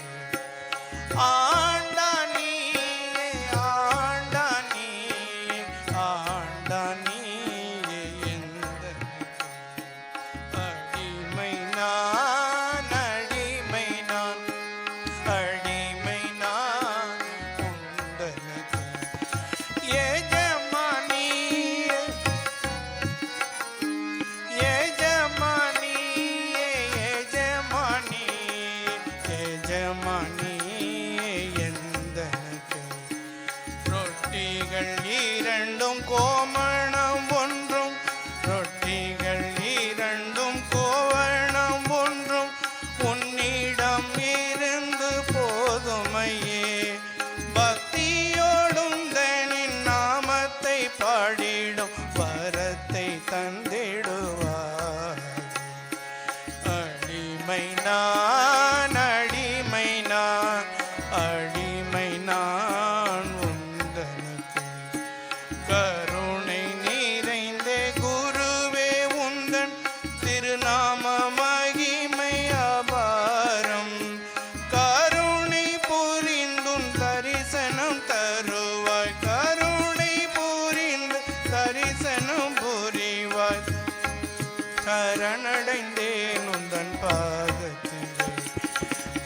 ஆண்டா நீயே ஆண்டா நீயே ஆண்டா நீயே எந்தனுக்கு, அடிமை நான் அடிமை நான், அடிமை நான் உந்தனுக்கு. ரொட்டிகள் இரண்டும் கோமணம் ஒன்றும், ரொட்டிகள் இரண்டும் கோவணம் ஒன்றும், உன்னிடம் இருந்து போதுமையே, பக்தியோடும் தனின் நாமத்தை பாடிடும் வரத்தை தந்திடுவார். அடிமை நான் அடிமை நான், அடிமை நான் உந்தனுக்கு, கருணை நிறைந்த குருவே உந்தன் திருநாம மகிமை அபாரம், கருணை புரிந்தும் தரிசனம் தருவாய், கருணை புரிந்து தரிசனம் புரிவாய், சரணடைந்தேன் உந்தன் பாதத்திலே,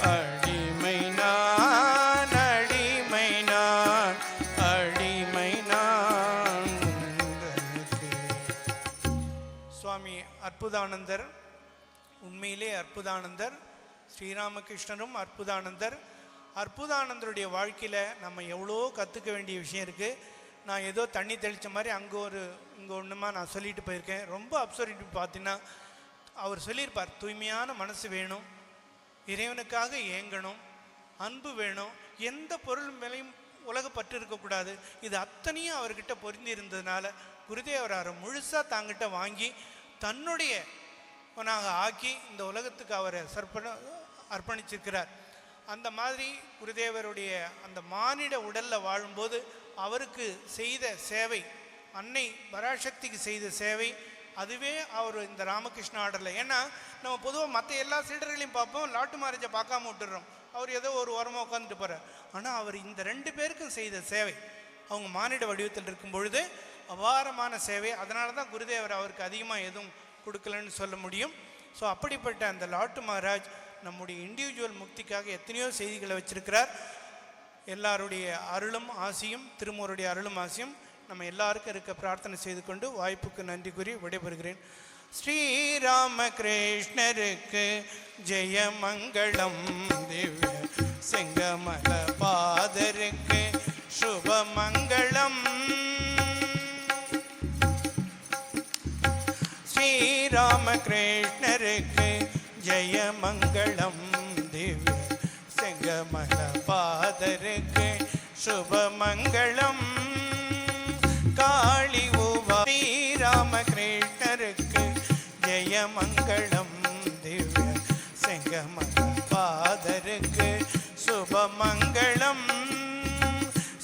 அடிமை நான் அடிமை நான், அடிமை நான் உந்தனுக்கு. சுவாமி அற்புதானந்தர் உண்மையிலே அற்புதானந்தர், ஸ்ரீராமகிருஷ்ணரும் அற்புதானந்தர். அற்புதானந்தருடைய வாழ்க்கையில் நம்ம எவ்வளோ கற்றுக்க வேண்டிய விஷயம் இருக்குது. நான் ஏதோ தண்ணி தெளித்த மாதிரி அங்கே ஒன்றுமா நான் சொல்லிட்டு போயிருக்கேன். ரொம்ப அப்சர்வ் பார்த்தீங்கன்னா அவர் சொல்லியிருப்பார், தூய்மையான மனசு வேணும், இறைவனுக்காக ஏங்கணும், அன்பு வேணும், எந்த பொருள் மேலேயும் உலக பற்று இருக்கக்கூடாது. இது அத்தனையும் அவர்கிட்ட பொருந்தி இருந்ததுனால குருதேவர் அவரை முழுசாக தாங்கிட்ட வாங்கி தன்னுடைய ஆக்கி இந்த உலகத்துக்கு அவரை அர்ப்பணிச்சிருக்கிறார். அந்த மாதிரி குருதேவருடைய அந்த மானிட உடலில் வாழும்போது அவருக்கு செய்த சேவை, அன்னை பராசக்திக்கு செய்த சேவை, அதுவே அவர் இந்த ராமகிருஷ்ண ஆர்டரில். ஏன்னா நம்ம பொதுவாக மற்ற எல்லா சீடர்களையும் பார்ப்போம், லாட்டு மகாராஜை பார்க்காம விட்டுடுறோம், அவர் ஏதோ ஒரு ஓரமாக உட்காந்துட்டு போகிறார். ஆனால் அவர் இந்த 2 பேருக்கும் செய்த சேவை, அவங்க மானிட வடிவத்தில் இருக்கும் பொழுது அபாரமான சேவை. அதனால தான் குருதேவர் அவருக்கு அதிகமாக எதுவும் கொடுக்கலன்னு சொல்ல முடியும். ஸோ அப்படிப்பட்ட அந்த லாட்டு மகாராஜ் நம்முடைய இண்டிவிஜுவல் முக்திக்காக எத்தனையோ செய்திகளை வச்சிருக்கிறார். எல்லாருடைய அருளும் ஆசியும், திருமூருடைய அருளும் ஆசியும் நம்ம எல்லாருக்கும் இருக்க பிரார்த்தனை செய்து கொண்டு வாய்ப்புக்கு நன்றி கூறி விடைபெறுகிறேன். ஸ்ரீராமகிருஷ்ணருக்கு ஜெயமங்களம், திவ்ய செங்கமல பாதருக்கு சுபமங்களம். ஸ்ரீராமகிருஷ்ணருக்கு ஜெயமங்களம், திவ்ய செங்கமல பாதருக்கு சுபமங்களம். காளி உவா ஸ்ரீராமகிருஷ்ணருக்கு ஜெயமங்களம், திவ்ய செங்கமல பாதருக்கு சுபமங்களம்.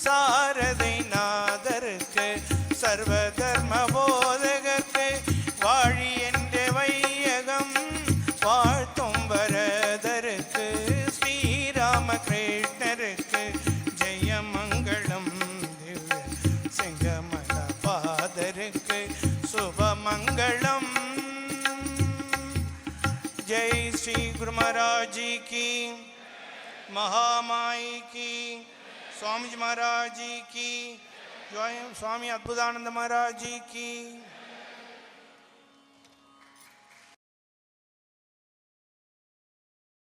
சாரதை நாதருக்கு சர்வதர்ம போதகருக்கு வாழி என்ற வையகம் வாழ்த்தும் வரதருக்கு ஸ்ரீராமகிருஷ்ணருக்கு ஜெயமங்களம், திவ்ய செங்கமல பாதருக்கு சுபமங்களம். जय श्री गुरु महाराज जी की, महामाई की, स्वामी जी महाराज जी की, जय स्वामी अद्भुतानंद महाराज जी की।